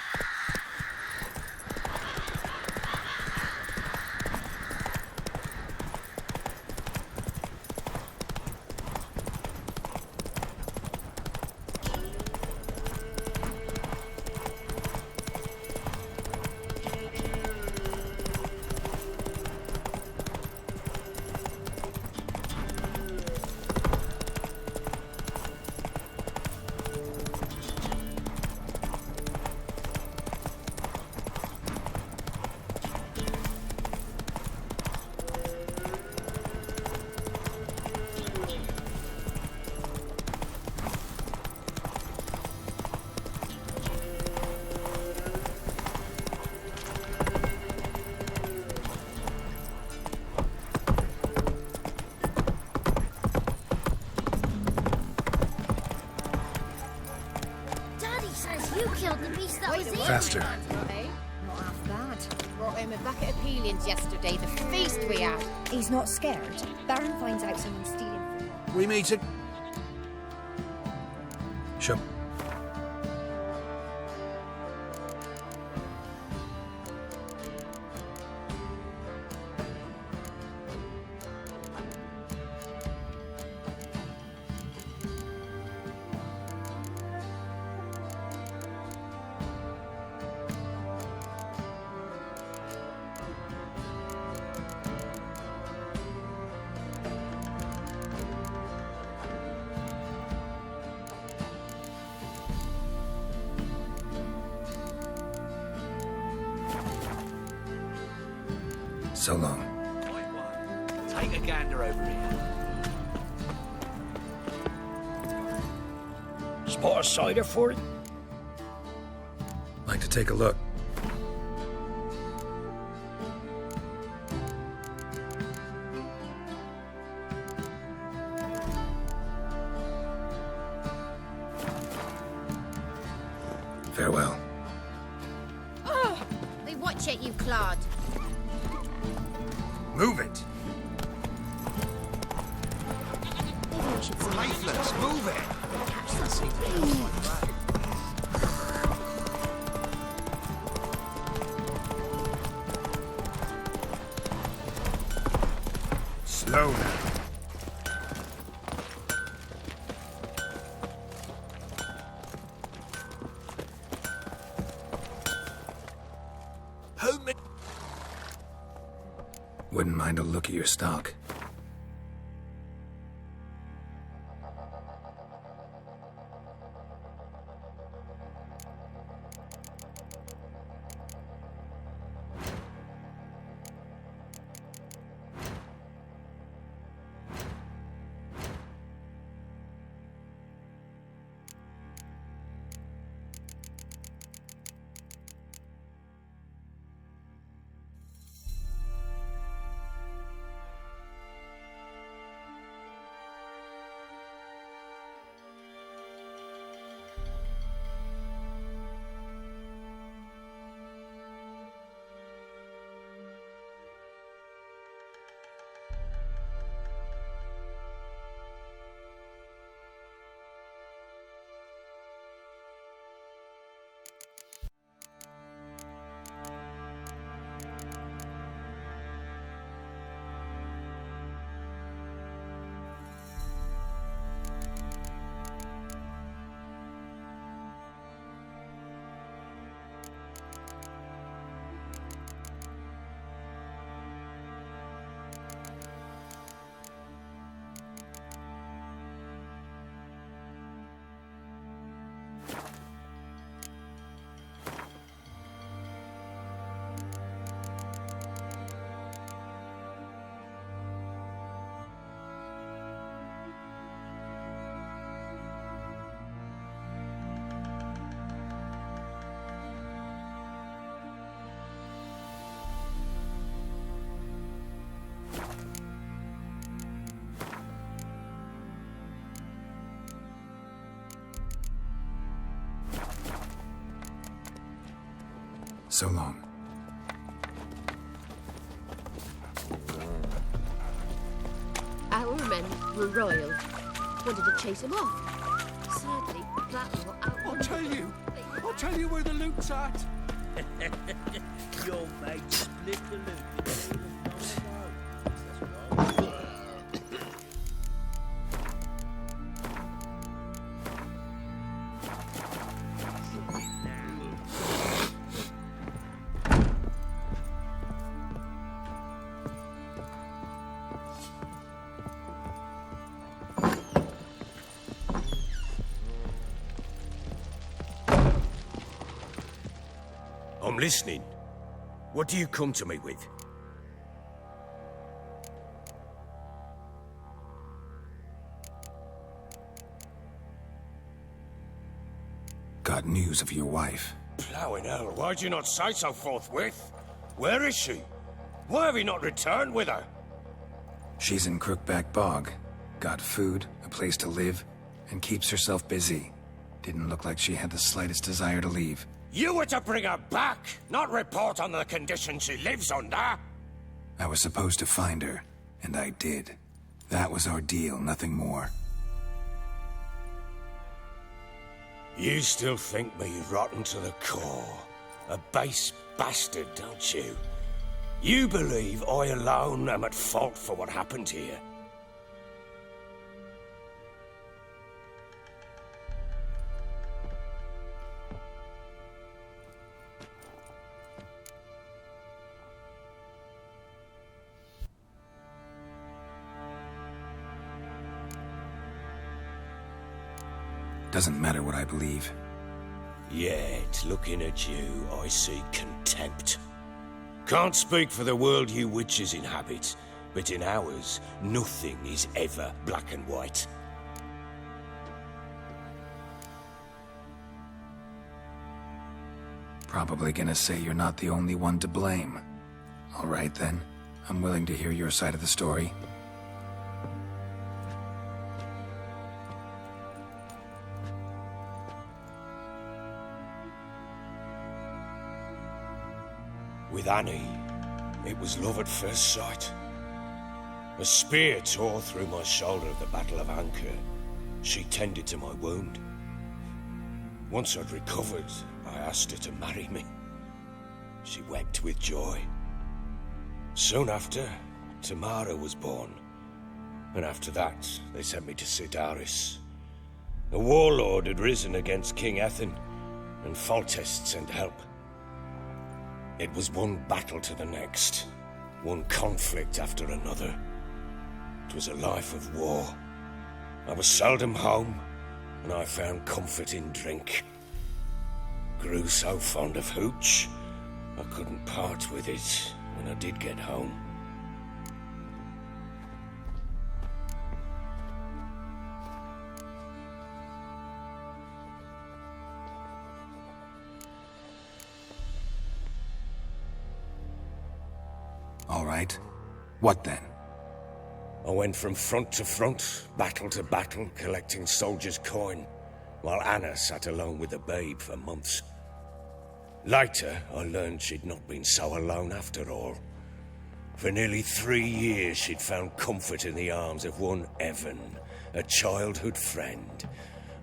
Faster. Not half bad. Brought him a bucket of peelings yesterday, the feast we had. He's not scared. Baron finds out someone's stealing. We meet it. Sure. So long. Take a gander over here. Spot a cider for it? Like to take a look. Farewell. Oh, they watch it, you clod. Move it. Maybe we should see. Lifeless, move it. Slow now. Wouldn't mind a look at your stock. So long. Our men were royal. Wanted to chase him off. Sadly, that lot out. I'll tell you where the loot's at. Your mate split the loot. I'm listening. What do you come to me with? Got news of your wife. Plowing hell, why'd you not say so forthwith? Where is she? Why have you not returned with her? She's in Crookback Bog. Got food, a place to live, and keeps herself busy. Didn't look like she had the slightest desire to leave. You were to bring her back, not report on the conditions she lives under. I was supposed to find her, and I did. That was our deal, nothing more. You still think me rotten to the core. A base bastard, don't you? You believe I alone am at fault for what happened here. Doesn't matter what I believe. Yet, looking at you, I see contempt. Can't speak for the world you witches inhabit, but in ours, nothing is ever black and white. Probably gonna say you're not the only one to blame. All right then, I'm willing to hear your side of the story. With Annie, it was love at first sight. A spear tore through my shoulder at the Battle of Anchor. She tended to my wound. Once I'd recovered, I asked her to marry me. She wept with joy. Soon after, Tamara was born. And after that, they sent me to Sidaris. A warlord had risen against King Ethan, and Foltest sent help. It was one battle to the next. One conflict after another. It was a life of war. I was seldom home, and I found comfort in drink. Grew so fond of hooch, I couldn't part with it when I did get home. All right. What then? I went from front to front, battle to battle, collecting soldiers' coin, while Anna sat alone with the babe for months. Later, I learned she'd not been so alone after all. For nearly 3 years, she'd found comfort in the arms of one Evan, a childhood friend,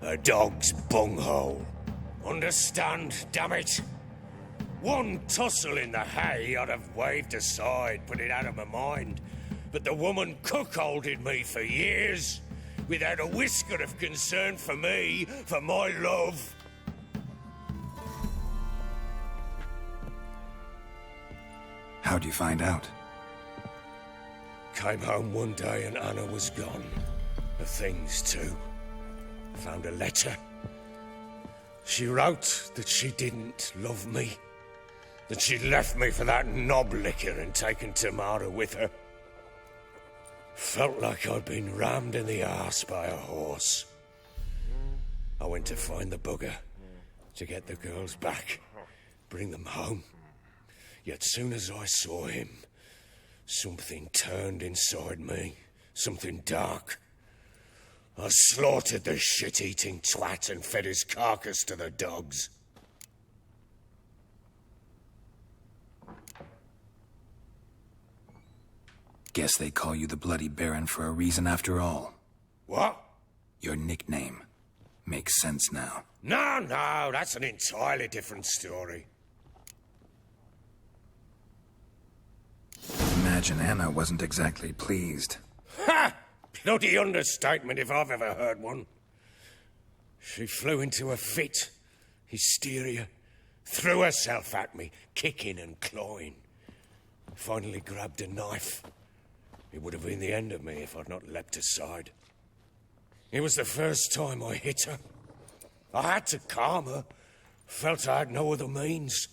a dog's bunghole. Understand, damn it? One tussle in the hay I'd have waved aside, put it out of my mind. But the woman cuckolded me for years, without a whisker of concern for me, for my love. How'd you find out? Came home one day and Anna was gone. Her things too. Found a letter. She wrote that she didn't love me. That she'd left me for that knob licker and taken Tamara with her. Felt like I'd been rammed in the arse by a horse. I went to find the bugger, to get the girls back, bring them home. Yet soon as I saw him, something turned inside me, something dark. I slaughtered the shit-eating twat and fed his carcass to the dogs. Guess they call you the Bloody Baron for a reason after all. What? Your nickname. Makes sense now. No, that's an entirely different story. Imagine Anna wasn't exactly pleased. Ha! Bloody understatement if I've ever heard one. She flew into a fit, hysteria, threw herself at me, kicking and clawing. Finally grabbed a knife. It would have been the end of me if I'd not leapt aside. It was the first time I hit her. I had to calm her. Felt I had no other means.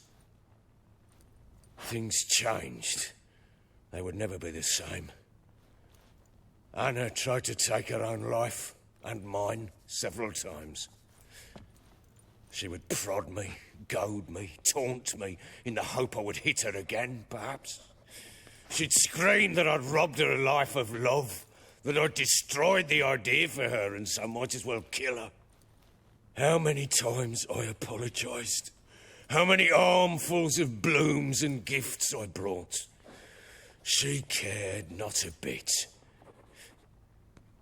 Things changed. They would never be the same. Anna tried to take her own life, and mine, several times. She would prod me, goad me, taunt me, in the hope I would hit her again, perhaps. She'd scream that I'd robbed her life of love, that I'd destroyed the idea for her, and so might as well kill her. How many times I apologized. How many armfuls of blooms and gifts I brought. She cared not a bit.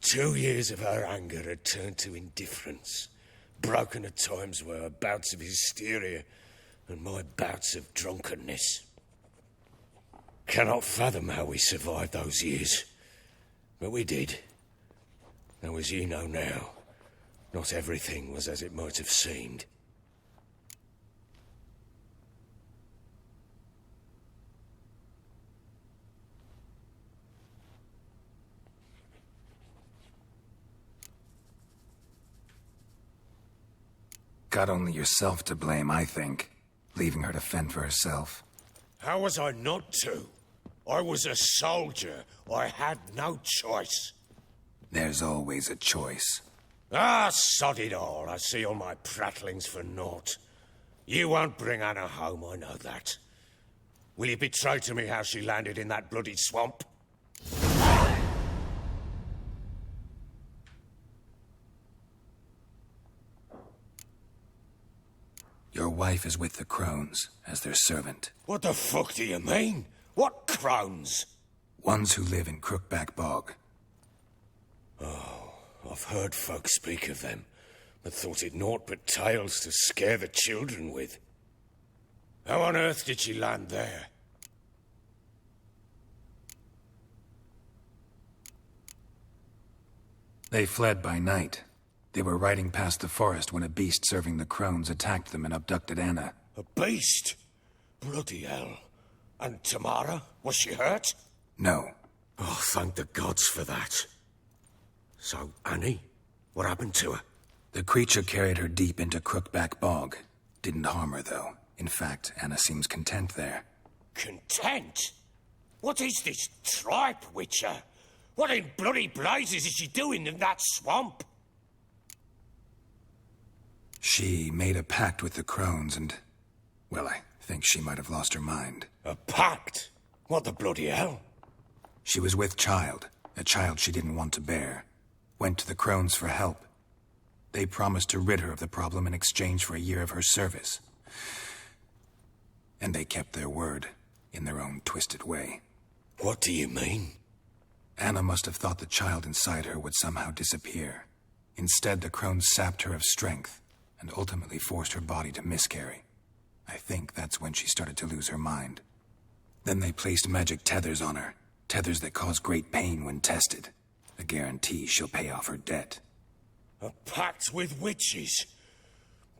2 years of her anger had turned to indifference, broken at times by her bouts of hysteria and my bouts of drunkenness. Cannot fathom how we survived those years, but we did. Though as you know now, not everything was as it might have seemed. Got only yourself to blame, I think. Leaving her to fend for herself. How was I not to? I was a soldier. I had no choice. There's always a choice. Ah, sod it all. I see all my prattlings for naught. You won't bring Anna home, I know that. Will you betray to me how she landed in that bloody swamp? Your wife is with the Crones, as their servant. What the fuck do you mean? What Crones? Ones who live in Crookback Bog. Oh, I've heard folk speak of them, but thought it naught but tales to scare the children with. How on earth did she land there? They fled by night. They were riding past the forest when a beast serving the Crones attacked them and abducted Anna. A beast? Bloody hell. And Tamara, was she hurt? No. Oh, thank the gods for that. So, Annie, what happened to her? The creature carried her deep into Crookback Bog. Didn't harm her, though. In fact, Anna seems content there. Content? What is this tripe, Witcher? What in bloody blazes is she doing in that swamp? She made a pact with the crones and... well, I think she might have lost her mind. A pact? What the bloody hell? She was with child, a child she didn't want to bear. Went to the crones for help. They promised to rid her of the problem in exchange for a year of her service. And they kept their word, in their own twisted way. What do you mean? Anna must have thought the child inside her would somehow disappear. Instead, the crones sapped her of strength, and ultimately forced her body to miscarry. I think that's when she started to lose her mind. Then they placed magic tethers on her, tethers that cause great pain when tested. A guarantee she'll pay off her debt. A pact with witches?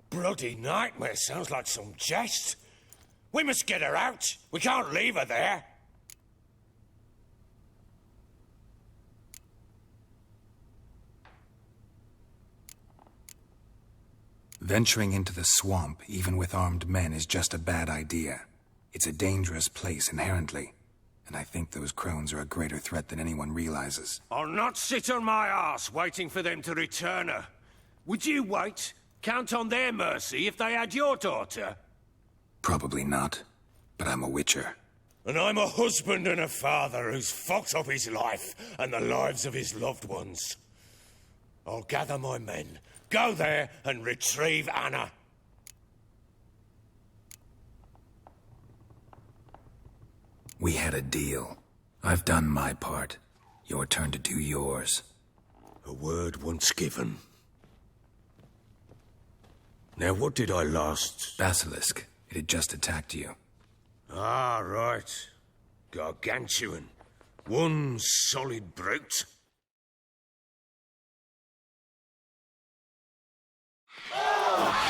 Bloody nightmare, sounds like some jest. We must get her out. We can't leave her there. Venturing into the swamp, even with armed men, is just a bad idea. It's a dangerous place inherently, and I think those crones are a greater threat than anyone realizes. I'll not sit on my arse waiting for them to return her. Would you wait? Count on their mercy if they had your daughter? Probably not, but I'm a witcher. And I'm a husband and a father who's fucked up his life and the lives of his loved ones. I'll gather my men, go there and retrieve Anna. We had a deal. I've done my part. Your turn to do yours. A word once given. Now, what did I last... Basilisk. It had just attacked you. Ah, right. Gargantuan. One solid brute.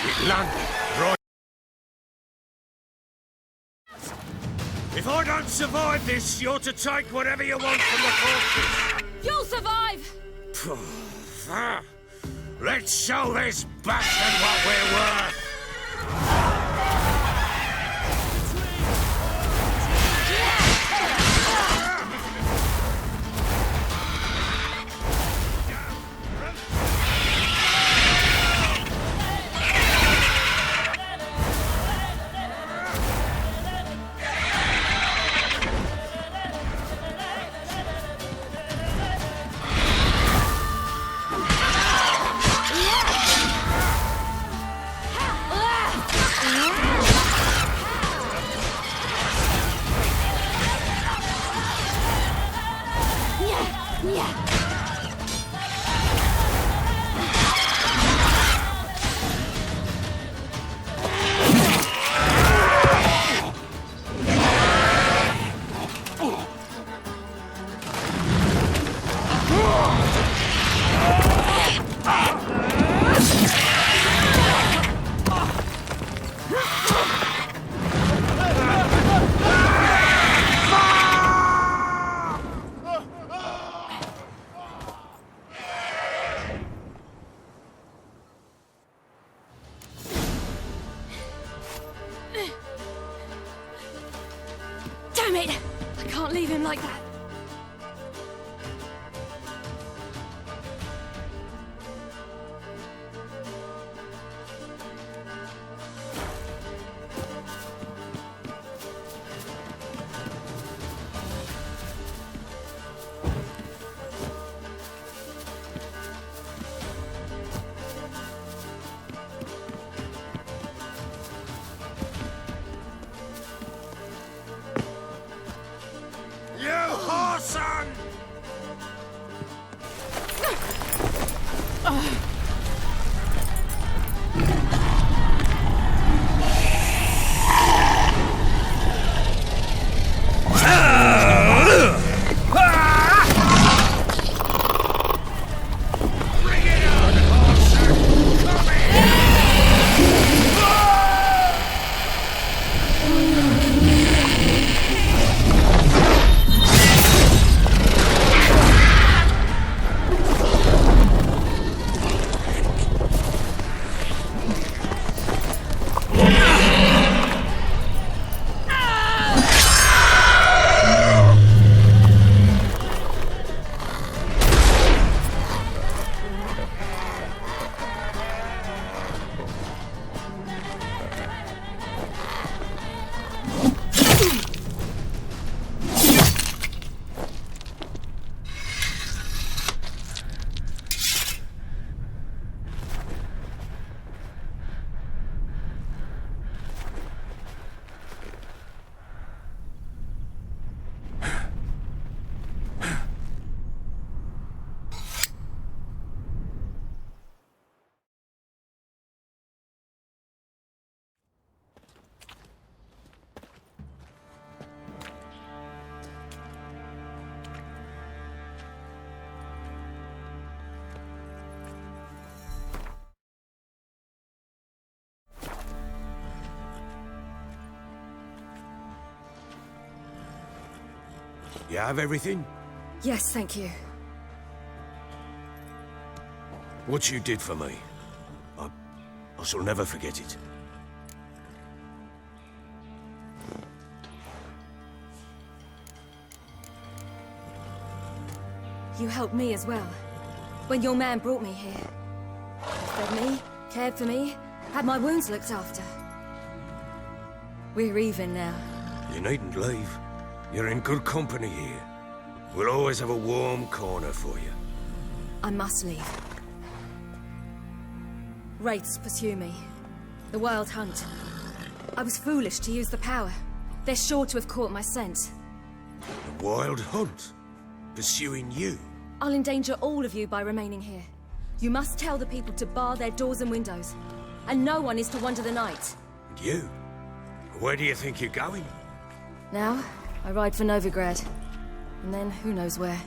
It landed right... If I don't survive this, you're to take whatever you want from the fortress. You'll survive! Let's show this bastard what we're worth! Damn it! I can't leave him like that. You have everything? Yes, thank you. What you did for me, I shall never forget it. You helped me as well. When your man brought me here. You fed me, cared for me, had my wounds looked after. We're even now. You needn't leave. You're in good company here. We'll always have a warm corner for you. I must leave. Wraiths pursue me. The Wild Hunt. I was foolish to use the power. They're sure to have caught my scent. The Wild Hunt? Pursuing you? I'll endanger all of you by remaining here. You must tell the people to bar their doors and windows. And no one is to wander the night. And you? Where do you think you're going? Now, I ride for Novigrad. And then, who knows where.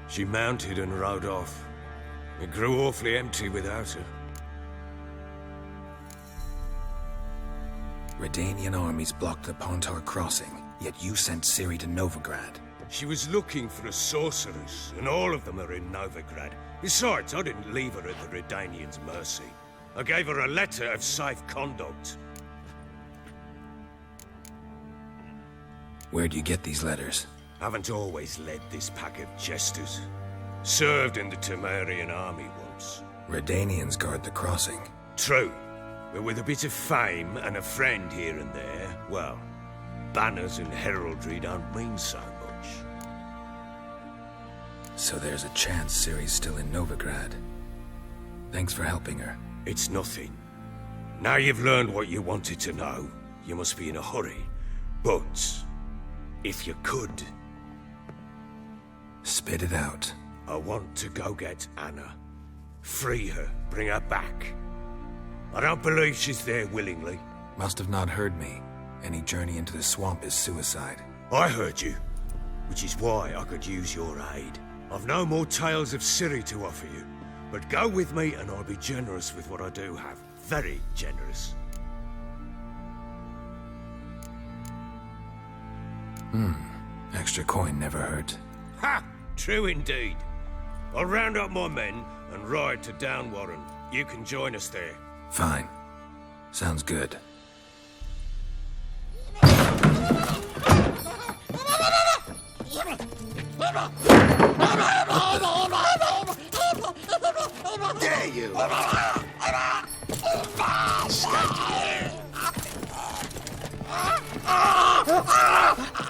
She mounted and rode off. It grew awfully empty without her. Redanian armies blocked the Pontar crossing, yet you sent Ciri to Novigrad. She was looking for a sorceress, and all of them are in Novigrad. Besides, I didn't leave her at the Redanians' mercy. I gave her a letter of safe conduct. Where'd you get these letters? Haven't always led this pack of jesters. Served in the Temerian army once. Redanians guard the crossing. True. But with a bit of fame and a friend here and there, well, banners and heraldry don't mean so much. So there's a chance Ciri's still in Novigrad. Thanks for helping her. It's nothing. Now you've learned what you wanted to know, you must be in a hurry. But, if you could... Spit it out. I want to go get Anna. Free her, bring her back. I don't believe she's there willingly. Must have not heard me. Any journey into the swamp is suicide. I heard you, which is why I could use your aid. I've no more tales of Ciri to offer you, but go with me and I'll be generous with what I do have. Very generous. Extra coin never hurt. Ha! True indeed. I'll round up my men and ride to Downwarren. You can join us there. Fine. Sounds good. Dare you!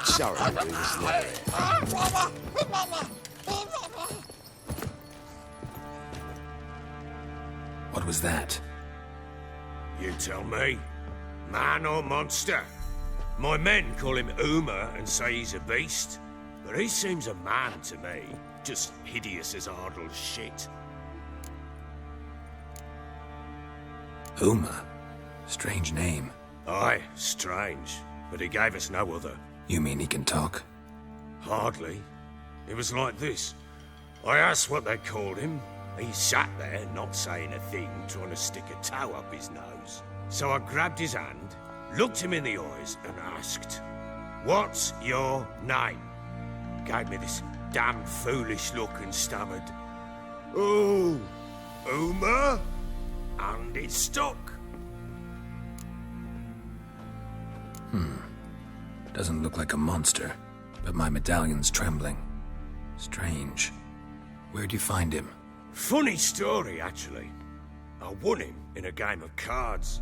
Sorry to bring this letter in. What was that? You tell me. Man or monster? My men call him Uma and say he's a beast, but he seems a man to me. Just hideous as Ardle's shit. Uma? Strange name. Aye, strange. But he gave us no other. You mean he can talk? Hardly. It was like this. I asked what they called him. He sat there, not saying a thing, trying to stick a toe up his nose. So I grabbed his hand, looked him in the eyes, and asked, "What's your name?" Gave me this damn foolish look and stammered, "Oh, Uma?" And it stuck. Doesn't look like a monster, but my medallion's trembling. Strange. Where'd you find him? Funny story, actually. I won him in a game of cards.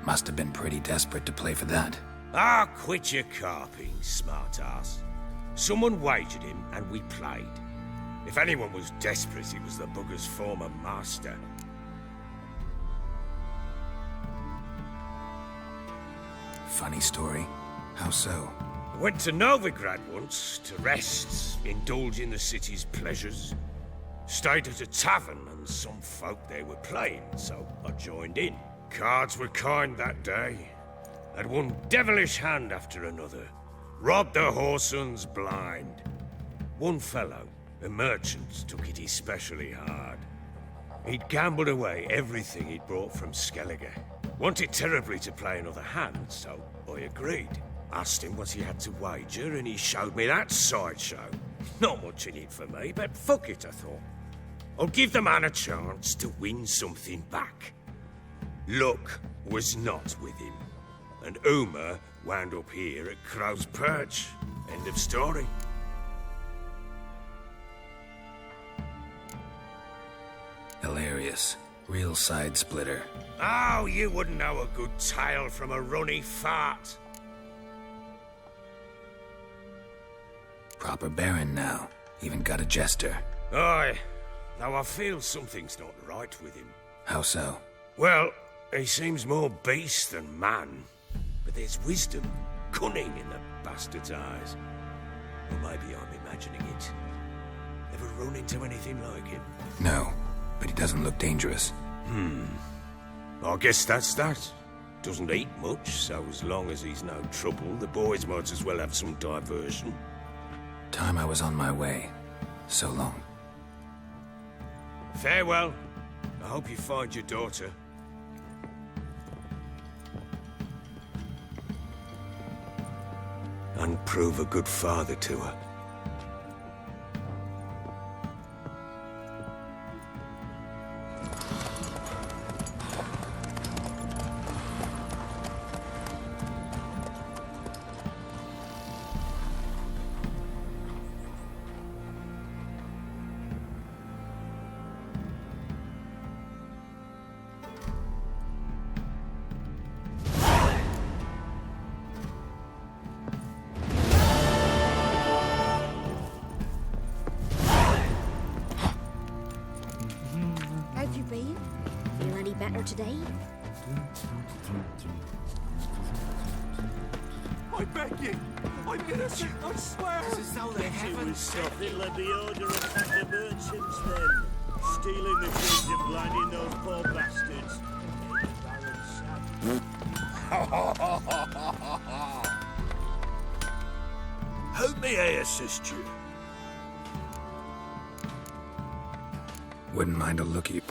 Must have been pretty desperate to play for that. Ah, quit your carping, smart-ass. Someone wagered him, and we played. If anyone was desperate, it was the bugger's former master. Funny story. How so? Went to Novigrad once, to rest, indulge in the city's pleasures. Stayed at a tavern, and some folk there were playing, so I joined in. Cards were kind that day. Had one devilish hand after another. Robbed the whoresun's blind. One fellow, a merchant, took it especially hard. He'd gambled away everything he'd brought from Skellige. Wanted terribly to play another hand, so I agreed. Asked him what he had to wager, and he showed me that sideshow. Not much in it for me, but fuck it, I thought. I'll give the man a chance to win something back. Luck was not with him, and Uma wound up here at Crow's Perch. End of story. Hilarious. Real side splitter. Oh, you wouldn't know a good tale from a runny fart. Proper baron now. Even got a jester. Aye, though I feel something's not right with him. How so? Well, he seems more beast than man. But there's wisdom, cunning in the bastard's eyes. Or maybe I'm imagining it. Ever run into anything like him? No, but he doesn't look dangerous. I guess that's that. Doesn't eat much, so as long as he's no trouble, the boys might as well have some diversion. Time I was on my way. So long. Farewell. I hope you find your daughter. And prove a good father to her. How've you been? Feel any better today? I beg you! I'm innocent, I swear! This is how they haven't something like the order of the merchants then. Stealing the goods and blinding those poor bastards. How may I assist you? Wouldn't mind a lookie.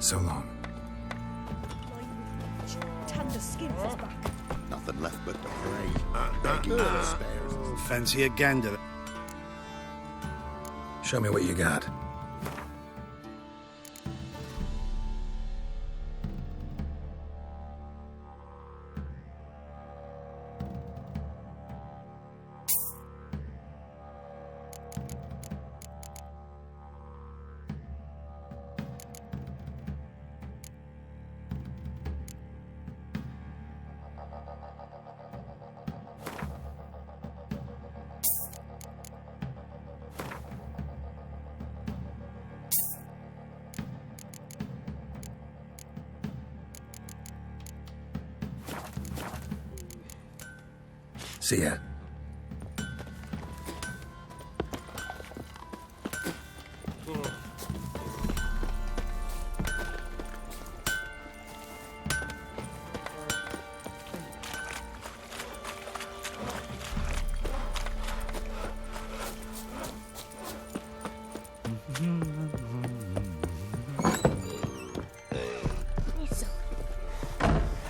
So long. Tender skin off his back. Nothing left but to pray. Begging for spares. Fancy a gander. Show me what you got. See ya.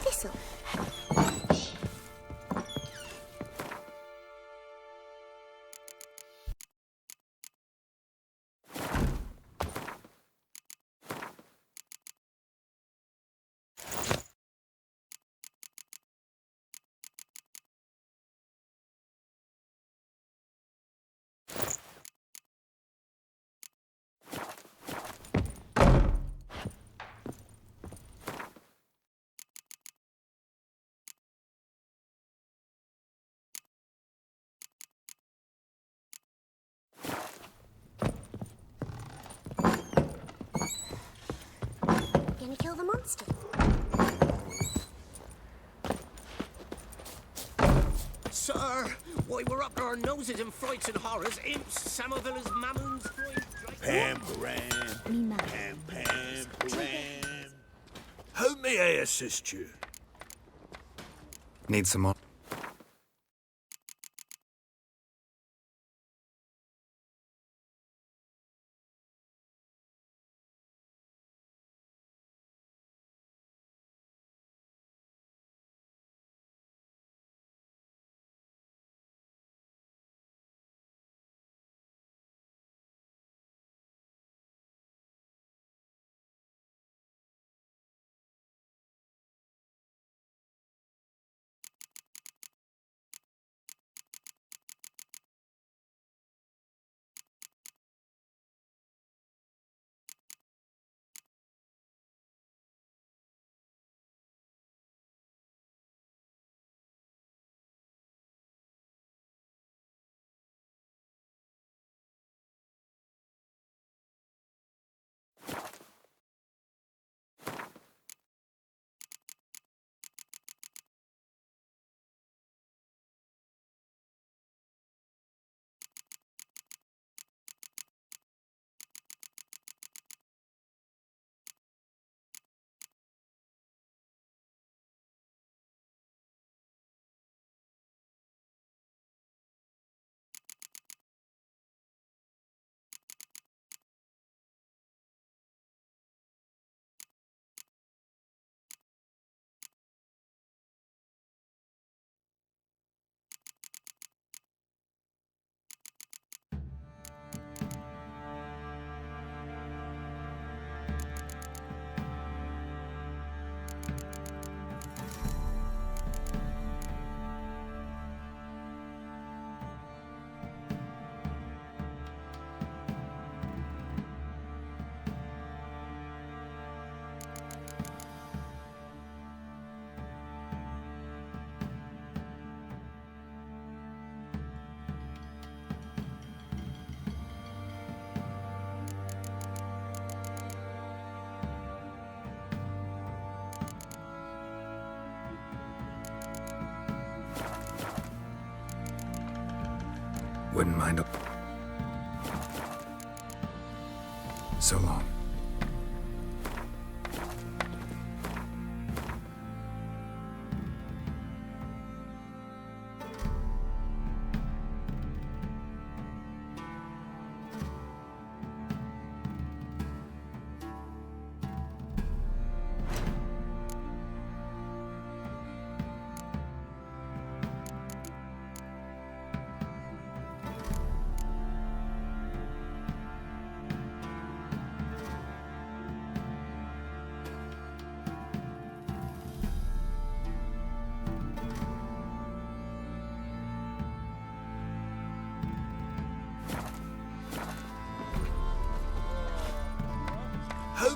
Thistle. Gonna kill the monster. Sir, why we're up to our noses in frights and horrors, imps, Samovilla's mammons, Pam-param. Pam-pam-param. How may I assist you? Need some more? Wouldn't mind a... So long.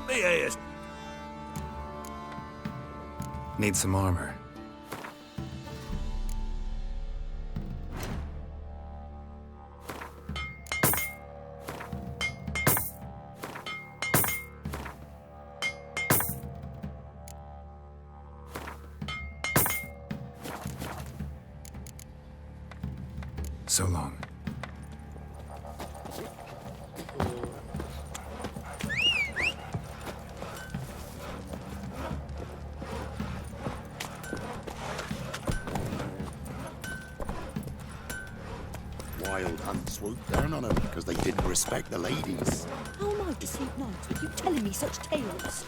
me ears. Need some armor. So long. Wild Hunt swooped down on them because they didn't respect the ladies. How am I to sleep nights with you telling me such tales?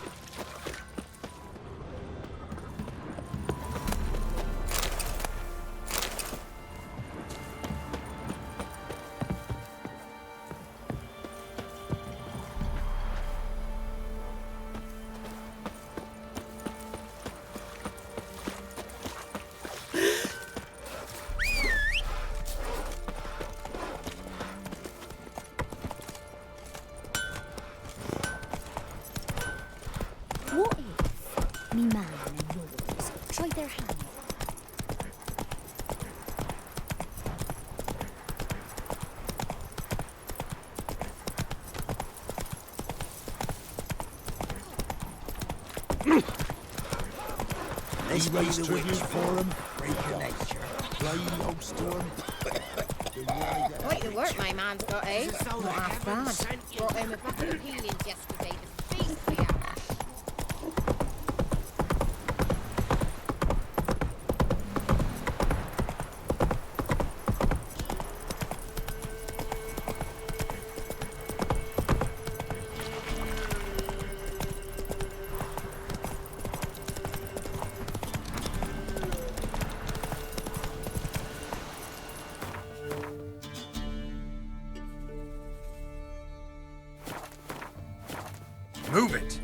What if me man and yours tried their hand? This way the wicked for them, break a nature. Play host to them. Quite the work my man's got, eh? Not half bad. Brought home a bucket of peelings yesterday. The feast we had. Move it!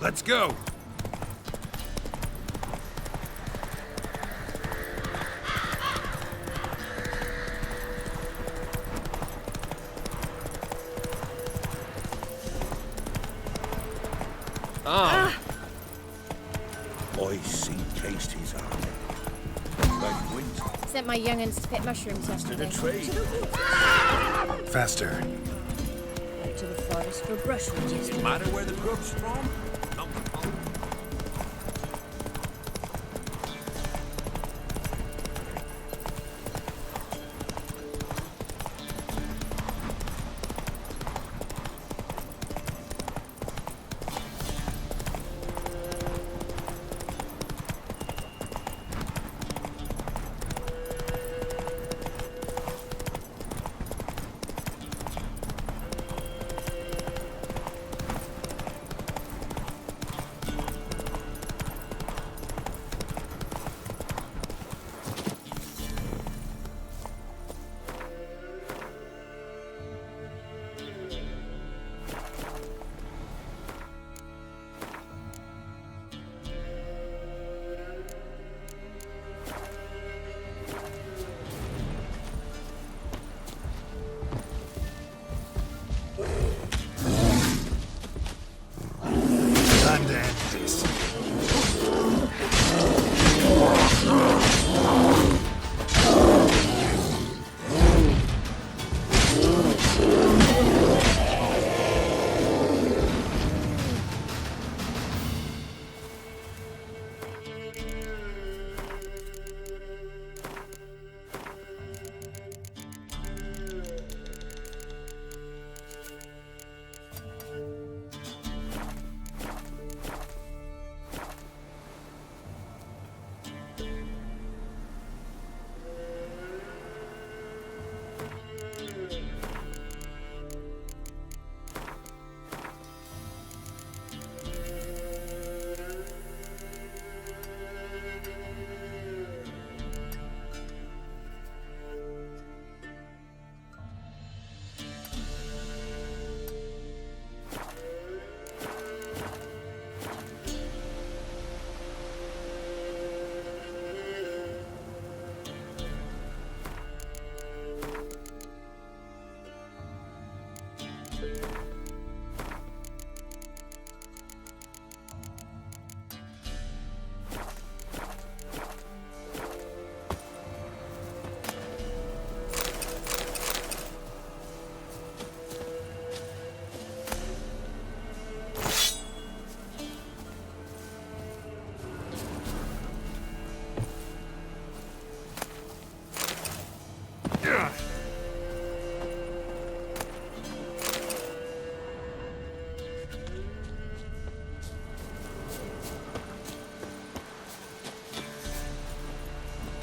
Let's go! Boys encased his army. Like wind. Sent my young'uns to pick mushrooms yesterday. Faster. Out to the forest for brushwood yesterday. Matter where the grub's from? Not the pond.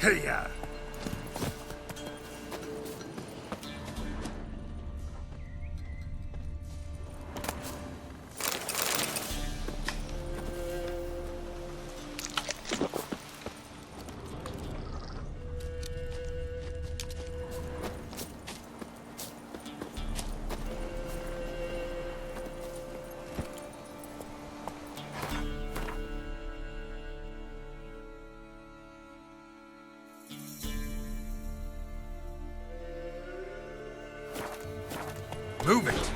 Hey-ya! Move it!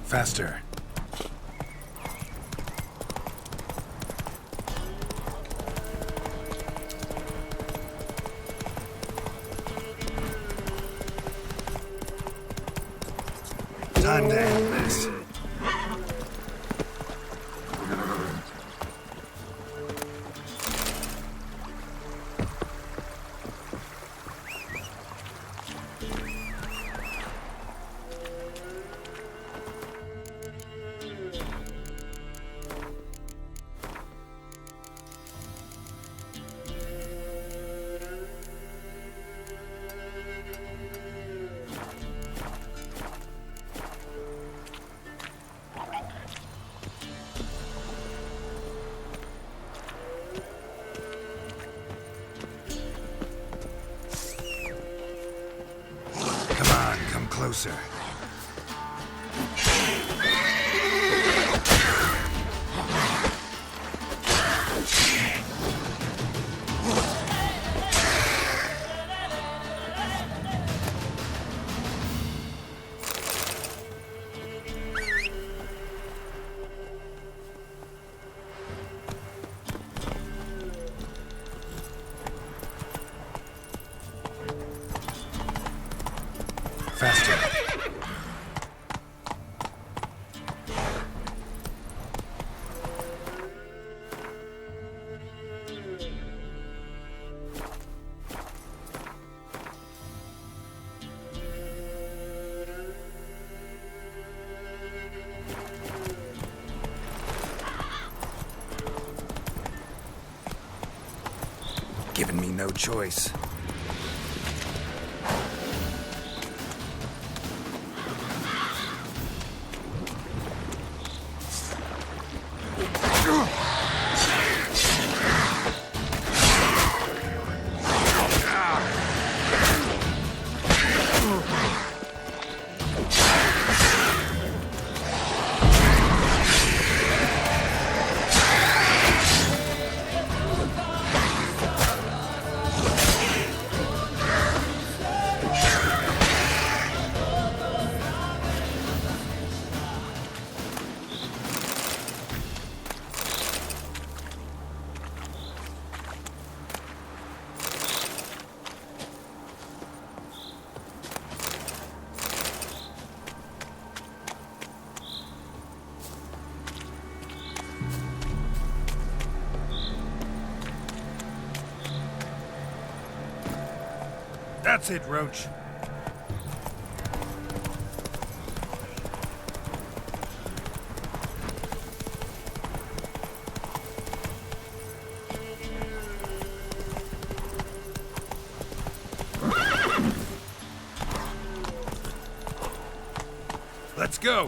Faster. Time to end this. Closer. Faster. Giving me no choice. That's it, Roach. Let's go.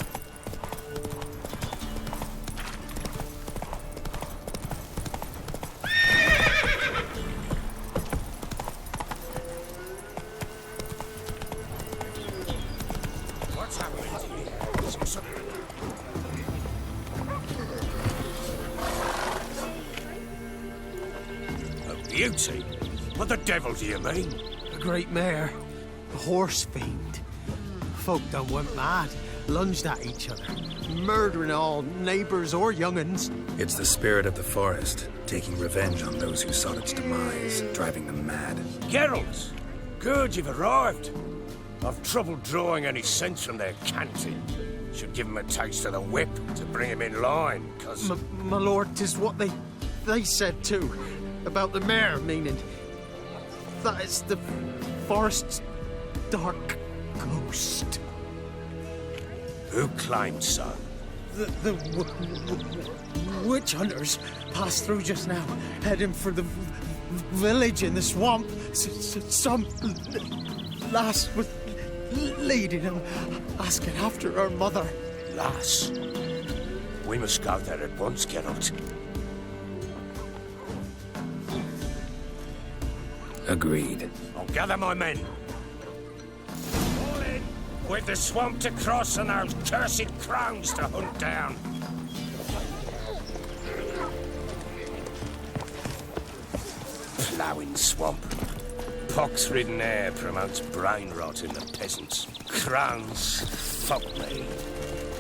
Beauty? What the devil do you mean? A great mare. A horse fiend. Folk done went mad. lunged at each other, murdering all neighbours or young'uns. It's the spirit of the forest, taking revenge on those who sought its demise, driving them mad. Geralt! Good, you've arrived. I've trouble drawing any sense from their canting. Should give him a taste of the whip to bring him in line, 'cause... My lord, 'tis what they said too, about the mare, meaning that it's the forest's dark ghost. Who claimed so? The witch hunters passed through just now, heading for the village in the swamp. Some lass was leading them, asking after her mother. Lass? We must go there at once, Geralt. Agreed. I'll gather my men. All in! With the swamp to cross and those cursed crones to hunt down. Ploughing swamp. Pox-ridden air promotes brain rot in the peasants. Crones, fuck me.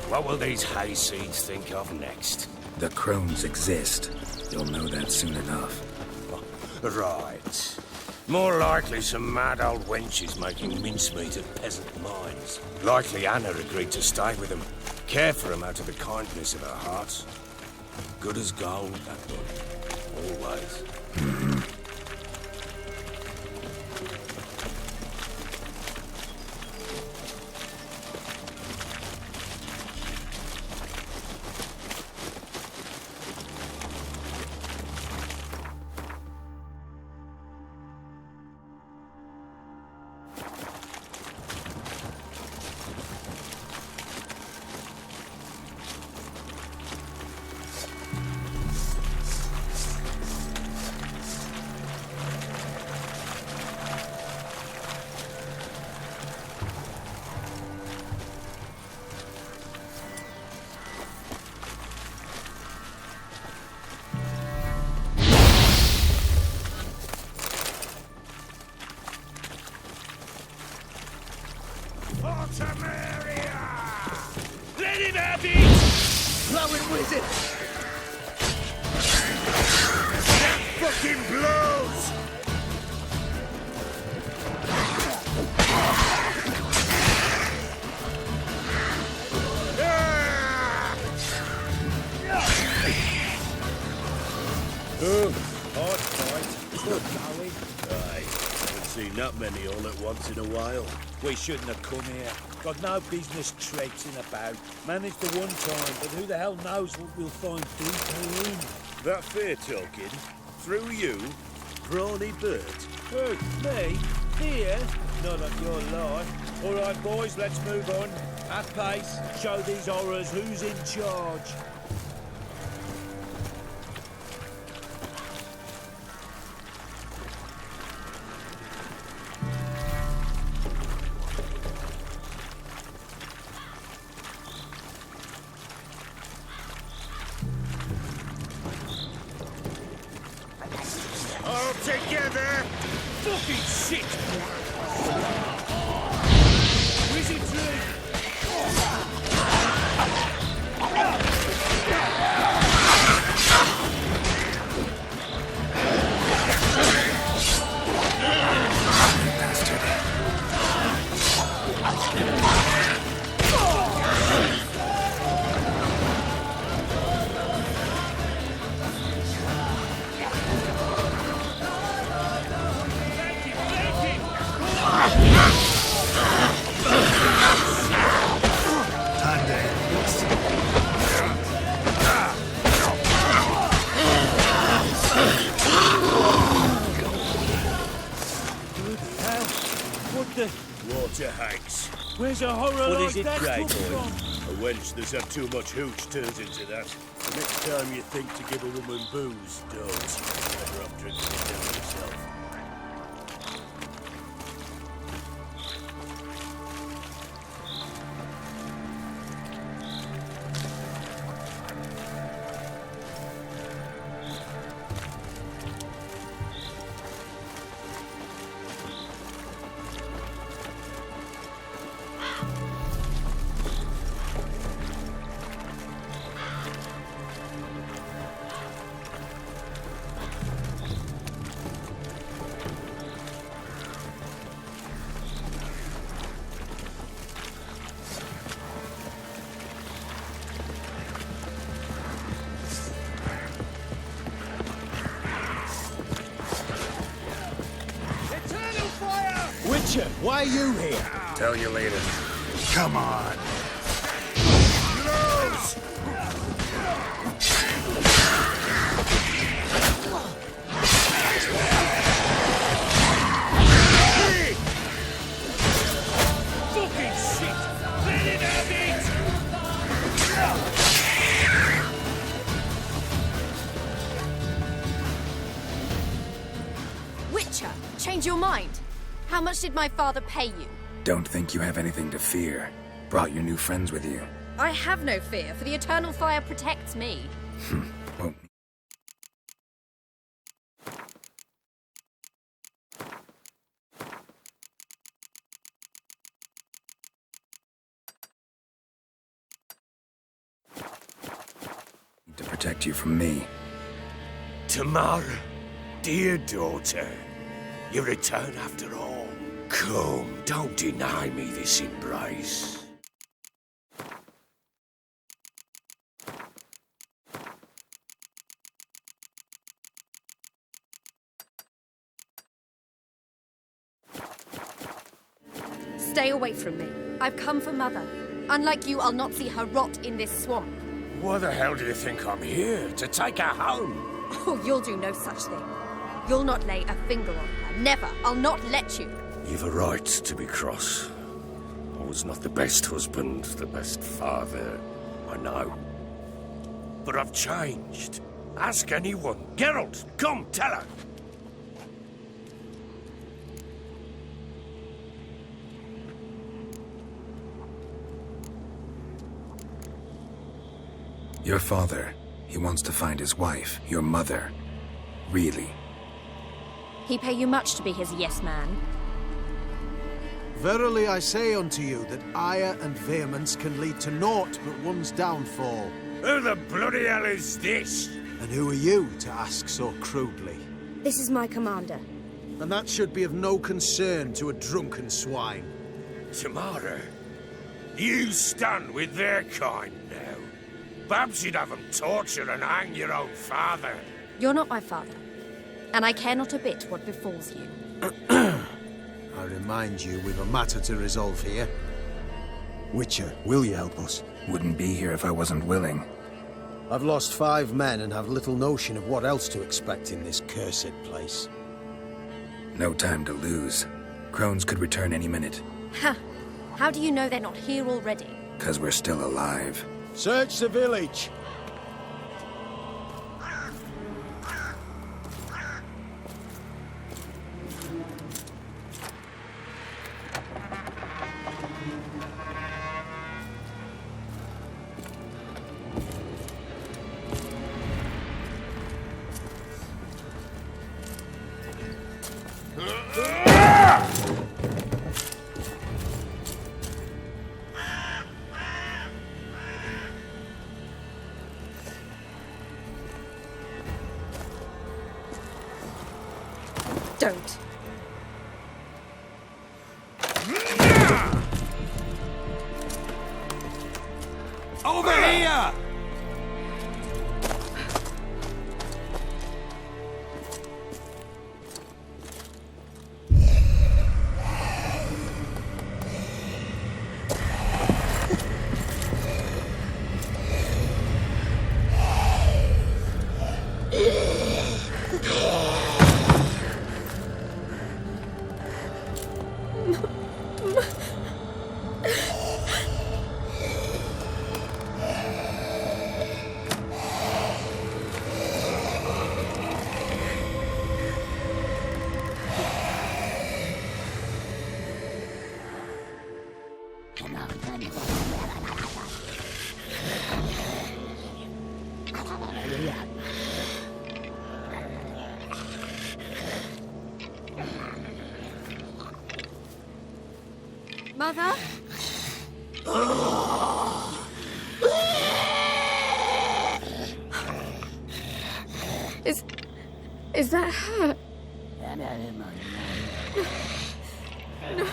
What will these hayseeds think of next? The crones exist. You'll know that soon enough. Right. More likely some mad old wenches making mincemeat at peasant mines. Likely Anna agreed to stay with them. Care for them out of the kindness of her heart. Good as gold, that one. Always. Let him have it! Blowing wizard! That fucking blows! Hard fight. Good going. Aye. Haven't seen that many all at once in a while. We shouldn't have come here. Got no business traipsing about. Managed the one time, but who the hell knows what we'll find deeper in. That fair talking? Through you? Brawny bird? Who? Me? Here? Not on your life. All right, boys, let's move on. At pace, show these horrors who's in charge. All together! Fucking shit! Wizardry! Water hags. Where's a horror What like is it, that Grey come Boy? from? A wench that's had too much hooch turns into that. The next time you think to give a woman booze, don't. Better off drinking it down yourself. Why are you here? Tell you later. Come on. Fucking shit! Let him have it! Witcher, change your mind. How much did my father pay you? Don't think you have anything to fear. Brought your new friends with you. I have no fear, for the eternal fire protects me. Well, to protect you from me. Tamara, dear daughter, you return after all. Come, don't deny me this embrace. Stay away from me. I've come for Mother. Unlike you, I'll not see her rot in this swamp. Why the hell do you think I'm here? To take her home? Oh, you'll do no such thing. You'll not lay a finger on her. Never. I'll not let you. You've a right to be cross. I was not the best husband, the best father, I know. But I've changed. Ask anyone. Geralt, come, tell her. Your father, he wants to find his wife, your mother. Really? He pay you much to be his yes man. Verily I say unto you that ire and vehemence can lead to naught but one's downfall. Who the bloody hell is this? And who are you to ask so crudely? This is my commander. And that should be of no concern to a drunken swine. Tamara, you stand with their kind now. Perhaps you'd have them torture and hang your own father. You're not my father, and I care not a bit what befalls you. I remind you, we've a matter to resolve here. Witcher, will you help us? Wouldn't be here if I wasn't willing. I've lost 5 men and have little notion of what else to expect in this cursed place. No time to lose. Crones could return any minute. Ha! How do you know they're not here already? 'Cause we're still alive. Search the village! Don't. Over here! Mother? Is that her? No.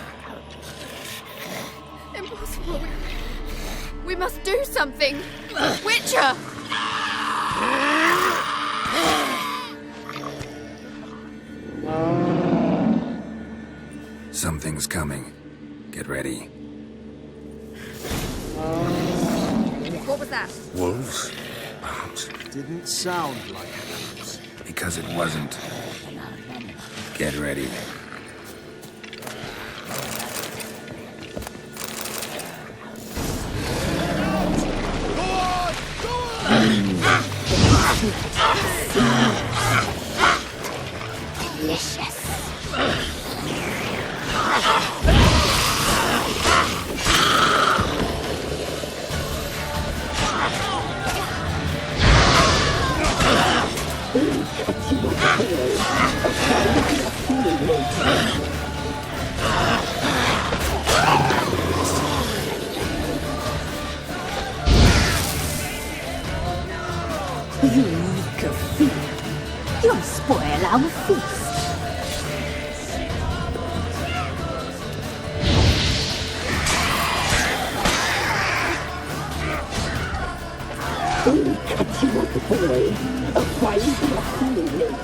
Impossible. We must do something. Witcher! So Something's coming. Get ready. What was that? Wolves? Perhaps. Didn't sound like wolves. Because it wasn't. Get ready. Delicious. You reek of fear. You'll spoil our feast. We'll cut you up, boy. A fine feeling.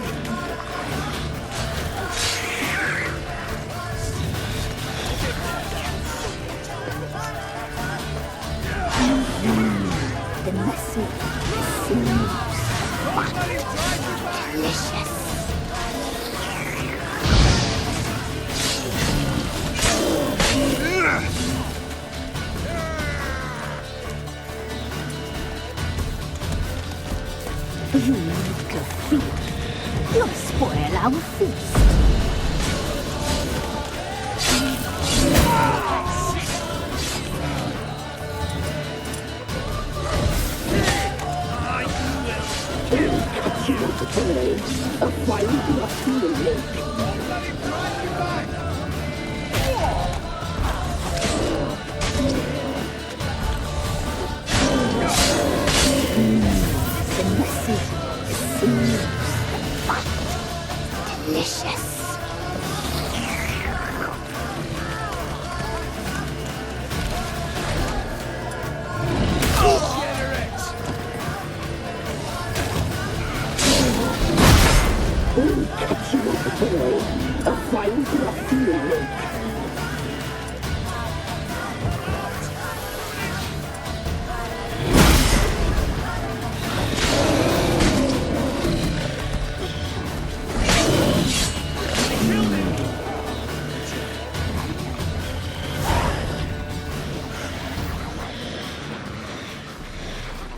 The muscle seems delicious. You reek of fear. You'll spoil our feast. A fine feeling. The muscle seems delicious. We'll cut you up, boy. A fine feeling.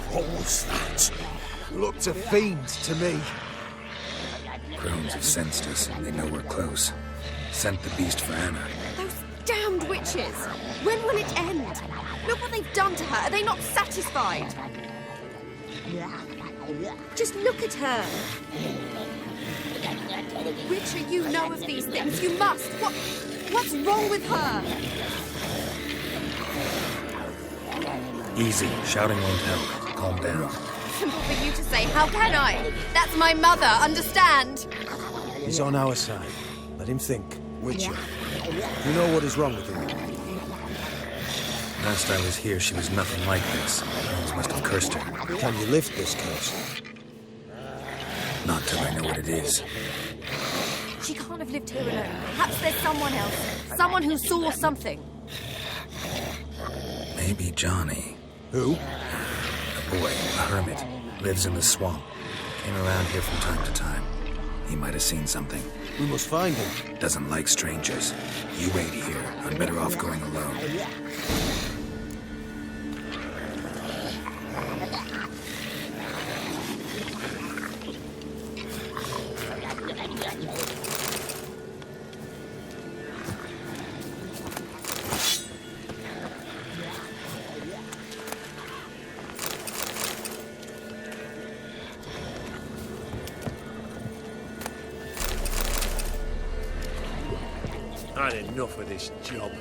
What was that? Looked a fiend to me. Crones have sensed us. They know we're close. Sent the beast for Anna. Those damned witches! When will it end? Look what they've done to her. Are they not satisfied? Just look at her. Witcher, you know of these things. You must. What's wrong with her? Easy. Shouting won't help. Calm down. Simple for you to say. How can I? That's my mother. Understand? He's on our side. Let him think. Witcher. You know what is wrong with him? Last I was here, she was nothing like this. Crones must have cursed her. Can you lift this curse? Not till I know what it is. She can't have lived here alone. Perhaps there's someone else. Someone who saw something. Maybe Johnny. Who? A boy, a hermit. Lives in the swamp. Came around here from time to time. He might have seen something. We must find him. Doesn't like strangers. You wait here. I'm better off going alone. I had enough of this job.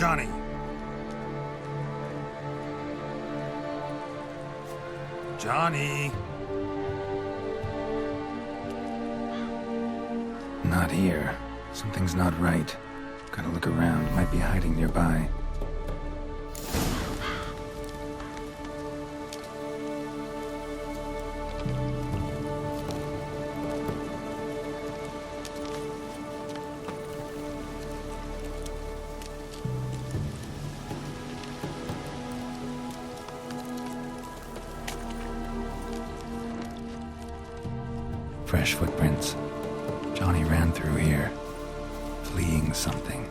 Johnny! Johnny! Not here. Something's not right. Gotta look around. Might be hiding nearby. Fresh footprints. Johnny ran through here, fleeing something.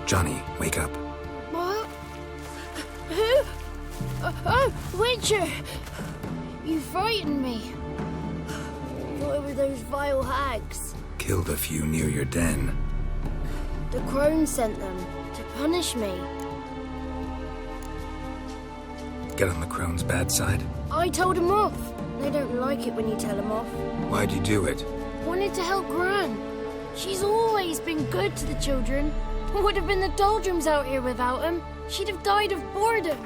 Johnny, wake up. What? Who? Oh, Witcher! You frightened me. What were those vile hags? Killed a few near your den. The crone sent them to punish me. Get on the crone's bad side? I told them off. They don't like it when you tell them off. Why'd you do it? Wanted to help Gran. She's always been good to the children. Would have been the doldrums out here without him. She'd have died of boredom.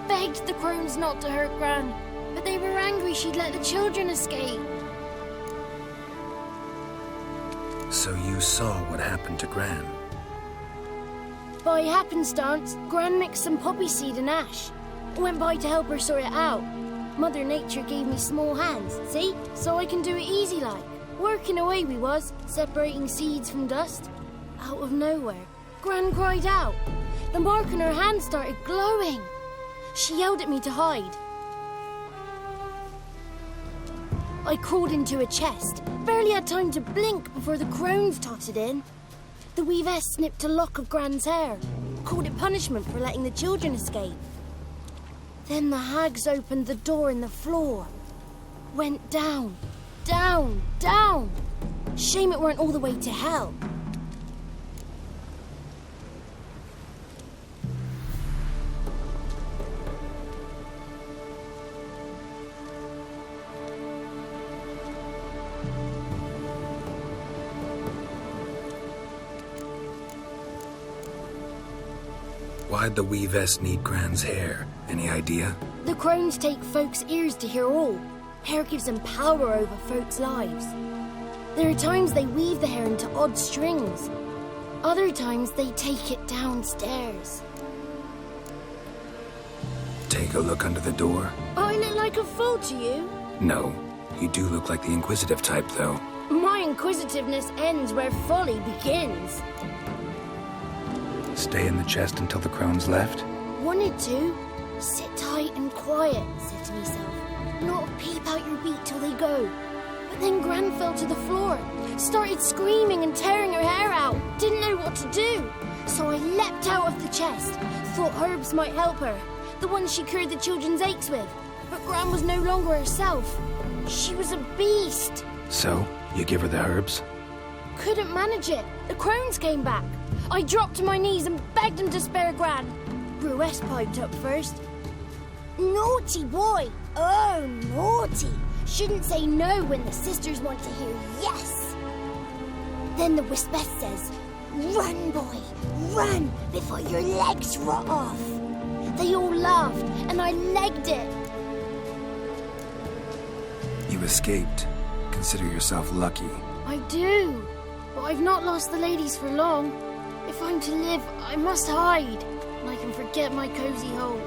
Begged the crones not to hurt Gran, but they were angry she'd let the children escape. So you saw what happened to Gran? By happenstance, Gran mixed some poppy seed and ash. Went by to help her sort it out. Mother Nature gave me small hands, see? So I can do it easy like. Working away we was, separating seeds from dust. Out of nowhere, Gran cried out. The mark on her hand started glowing. She yelled at me to hide. I crawled into a chest. Barely had time to blink before the crones totted in. The weavess snipped a lock of Gran's hair. Called it punishment for letting the children escape. Then the hags opened the door in the floor. Went down, down, down. Shame it weren't all the way to hell. Why'd the weavess need Gran's hair? Any idea? The crones take folks' ears to hear all. Hair gives them power over folks' lives. There are times they weave the hair into odd strings. Other times they take it downstairs. Take a look under the door? I look like a fool to you? No. You do look like the inquisitive type, though. My inquisitiveness ends where folly begins. Stay in the chest until the crones left? Wanted to. Sit tight and quiet, said to myself. Not peep out your beat till they go. But then Gran fell to the floor. Started screaming and tearing her hair out. Didn't know what to do. So I leapt out of the chest. Thought herbs might help her. The ones she cured the children's aches with. But Gran was no longer herself. She was a beast. So, you give her the herbs? Couldn't manage it. The crones came back. I dropped to my knees and begged him to spare Gran. Bruess piped up first. Naughty boy. Oh, naughty. Shouldn't say no when the sisters want to hear yes. Then the Wispeth says, run, boy, run before your legs rot off. They all laughed and I legged it. You escaped. Consider yourself lucky. I do, but I've not lost the ladies for long. If I'm to live, I must hide, and I can forget my cozy hole.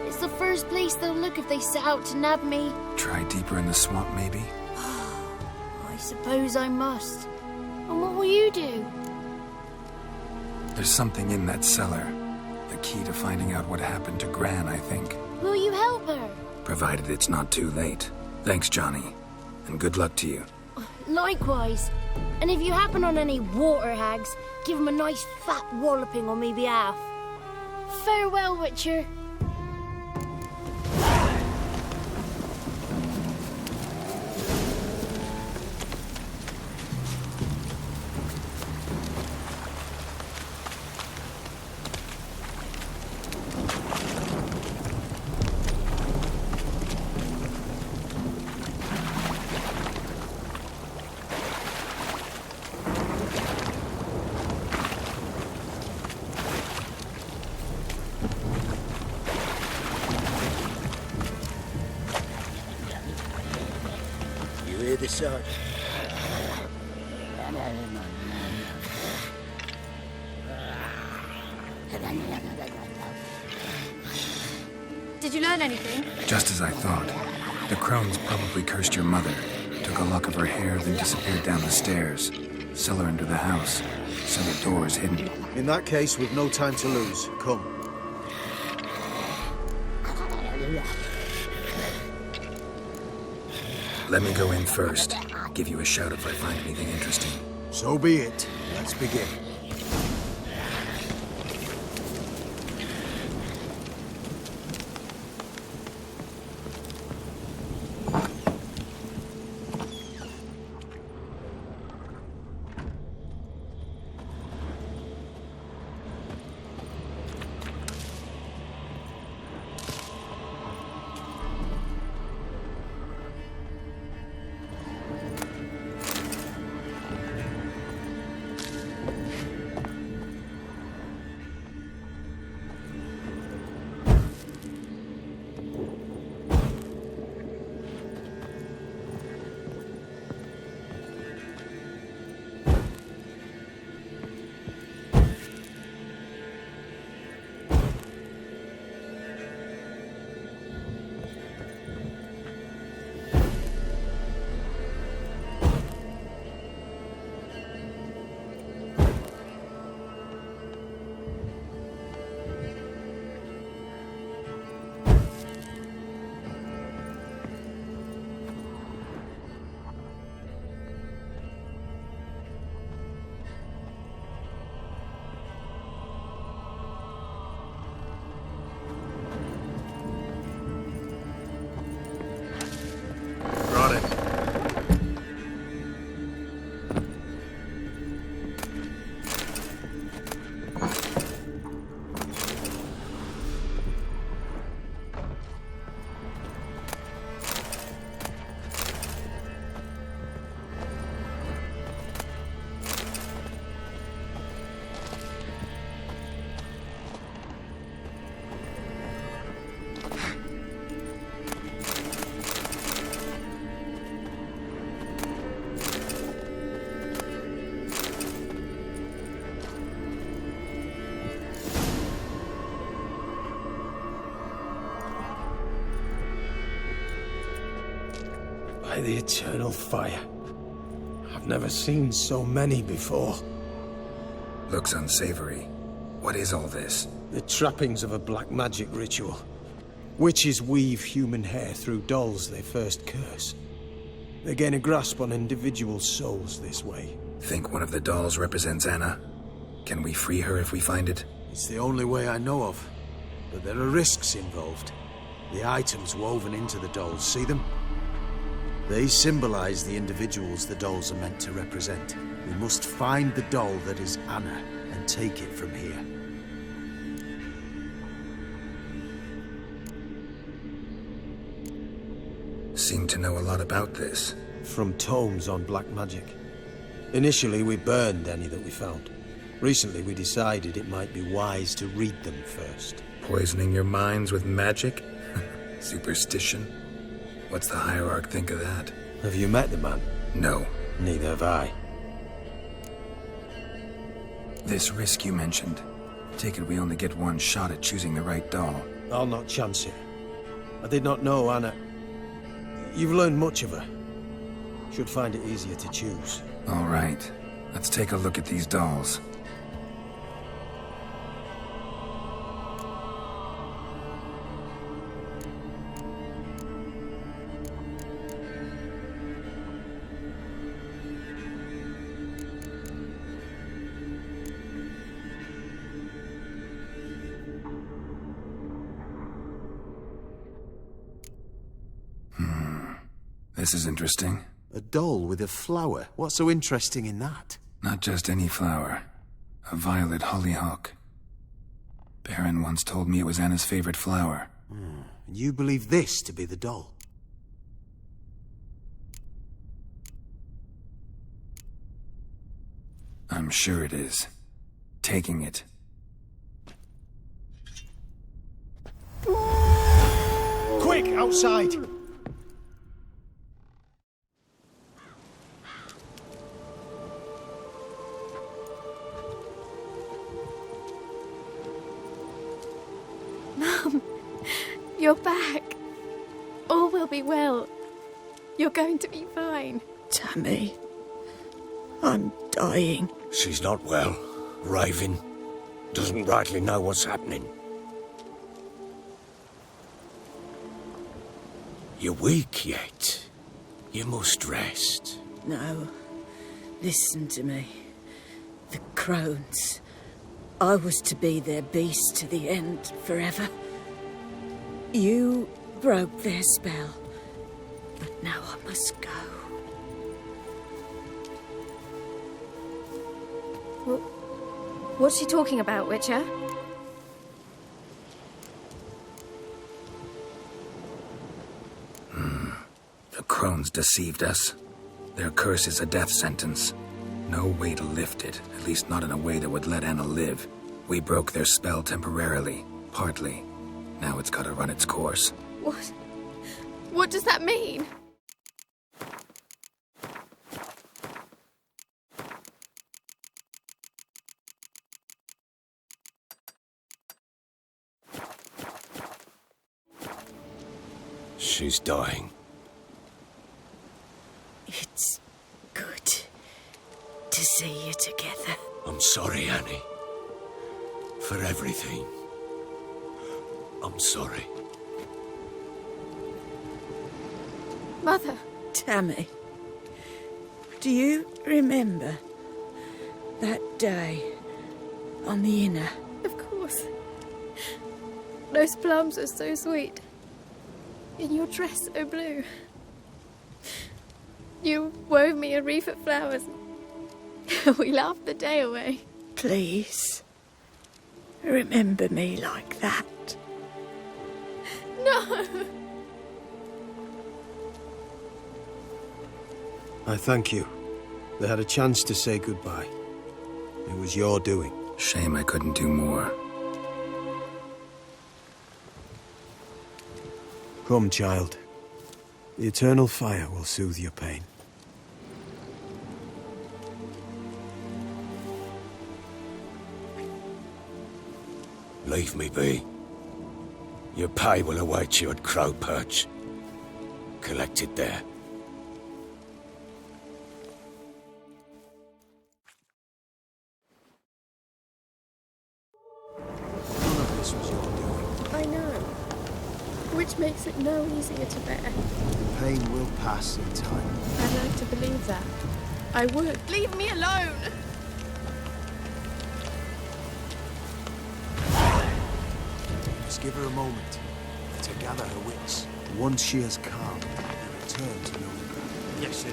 It's the first place they'll look if they set out to nab me. Try deeper in the swamp, maybe? I suppose I must. And what will you do? There's something in that cellar. The the key to finding out what happened to Gran, I think. Will you help her? Provided it's not too late. Thanks, Johnny. And good luck to you. Likewise. And if you happen on any water hags, give them a nice fat walloping on me behalf. Farewell, Witcher. You hear the sound? Did you learn anything? Just as I thought. The crones probably cursed your mother, took a lock of her hair, then disappeared down the stairs. Cellar under the house, so the door is hidden. In that case, we've no time to lose. Come. Let me go in first. Give you a shout if I find anything interesting. So be it. Let's begin. By the eternal fire. I've never seen so many before. Looks unsavory. What is all this? The trappings of a black magic ritual. Witches weave human hair through dolls they first curse. They gain a grasp on individual souls this way. Think one of the dolls represents Anna? Can we free her if we find it? It's the only way I know of. But there are risks involved. The items woven into the dolls, see them? They symbolize the individuals the dolls are meant to represent. We must find the doll that is Anna and take it from here. Seem to know a lot about this. From tomes on black magic. Initially, we burned any that we found. Recently, we decided it might be wise to read them first. Poisoning your minds with magic? Superstition? What's the Hierarch think of that? Have you met the man? No. Neither have I. This risk you mentioned. Take it we only get one shot at choosing the right doll. I'll not chance it. I did not know Anna. You've learned much of her. Should find it easier to choose. All right. Let's take a look at these dolls. This is interesting. A doll with a flower. What's so interesting in that? Not just any flower. A violet hollyhock. Baron once told me it was Anna's favorite flower. And you believe this to be the doll? I'm sure it is. Taking it. Quick, outside! Mum, you're back. All will be well. You're going to be fine. Tammy, I'm dying. She's not well. Raving. Doesn't rightly know what's happening. You're weak yet. You must rest. No. Listen to me. The crones. I was to be their beast to the end, forever. You broke their spell. But now I must go. What's she talking about, Witcher? The crones deceived us. Their curse is a death sentence. No way to lift it, at least not in a way that would let Anna live. We broke their spell temporarily, partly. Now it's gotta run its course. What? What does that mean? She's dying. It's good to see you together. I'm sorry, Annie. For everything. I'm sorry. Mother. Tammy, do you remember that day on the Inner? Of course. Those plums are so sweet. In your dress so blue. You wove me a wreath of flowers. We laughed the day away. Please, remember me like that. No! I thank you. They had a chance to say goodbye. It was your doing. Shame I couldn't do more. Come, child. The eternal fire will soothe your pain. Leave me be. Your pay will await you at Crow Perch. Collect it there. None of this was your doing. I know. Which makes it no easier to bear. The pain will pass in time. I'd like to believe that. I would. Leave me alone! Just give her a moment to gather her wits. Once she has calmed, you return to Novigrad. Yes, sir.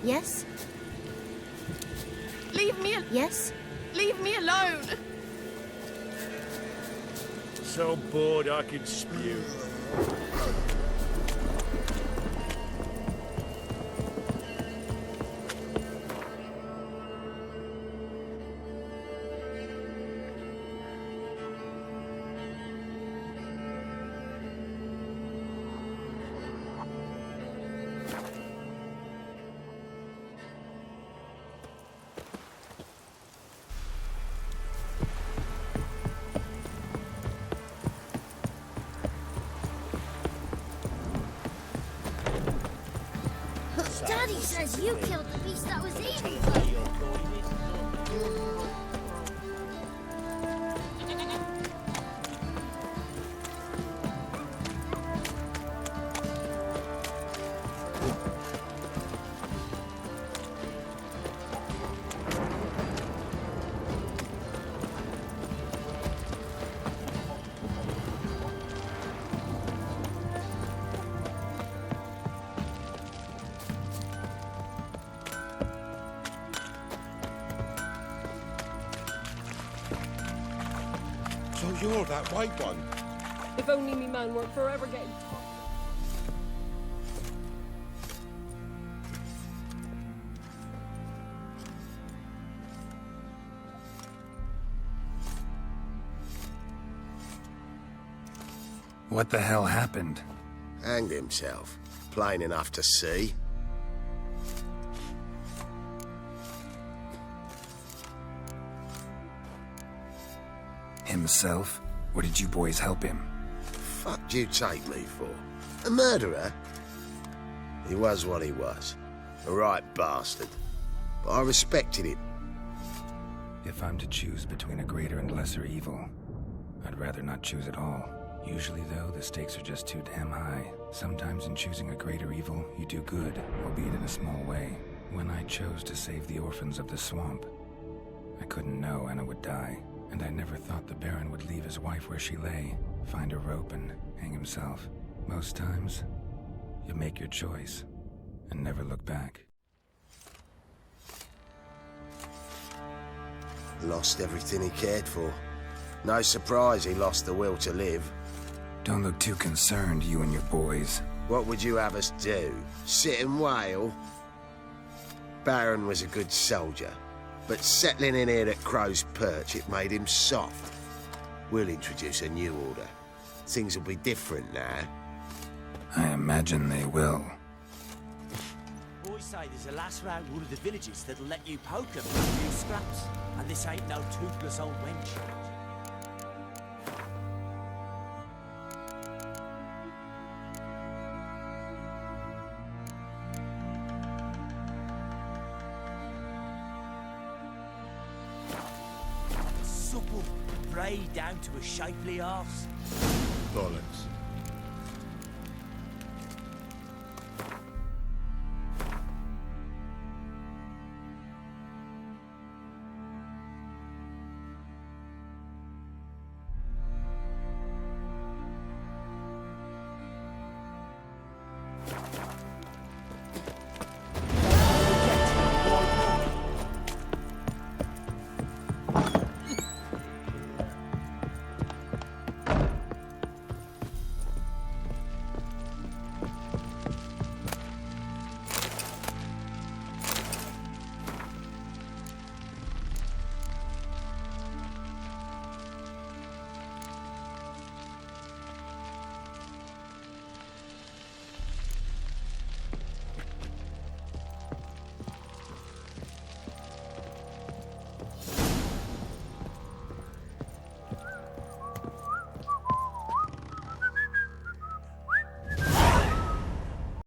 Yes? Leave me Yes? Leave me alone! so bored I could spew. Daddy says you killed the beast that was eating. So you're that white one? If only me man weren't forever getting taught. What the hell happened? Hanged himself. Plain enough to see. Himself? Or did you boys help him? Fuck'd you take me for? A murderer? He was what he was. A right bastard. But I respected him. If I'm to choose between a greater and lesser evil, I'd rather not choose at all. Usually, though, the stakes are just too damn high. Sometimes in choosing a greater evil, you do good, albeit in a small way. When I chose to save the orphans of the swamp, I couldn't know Anna would die. And I never thought the Baron would leave his wife where she lay, find a rope and hang himself. Most times, you make your choice and never look back. Lost everything he cared for. No surprise he lost the will to live. Don't look too concerned, you and your boys. What would you have us do? Sit and wail? Baron was a good soldier. But settling in here at Crow's Perch, it made him soft. We'll introduce a new order. Things will be different now. I imagine they will. Boys say there's a lass round one of the villages that'll let you poke them for a few scraps. And this ain't no toothless old wench. Supple, frayed down to a shapely arse. Bollocks.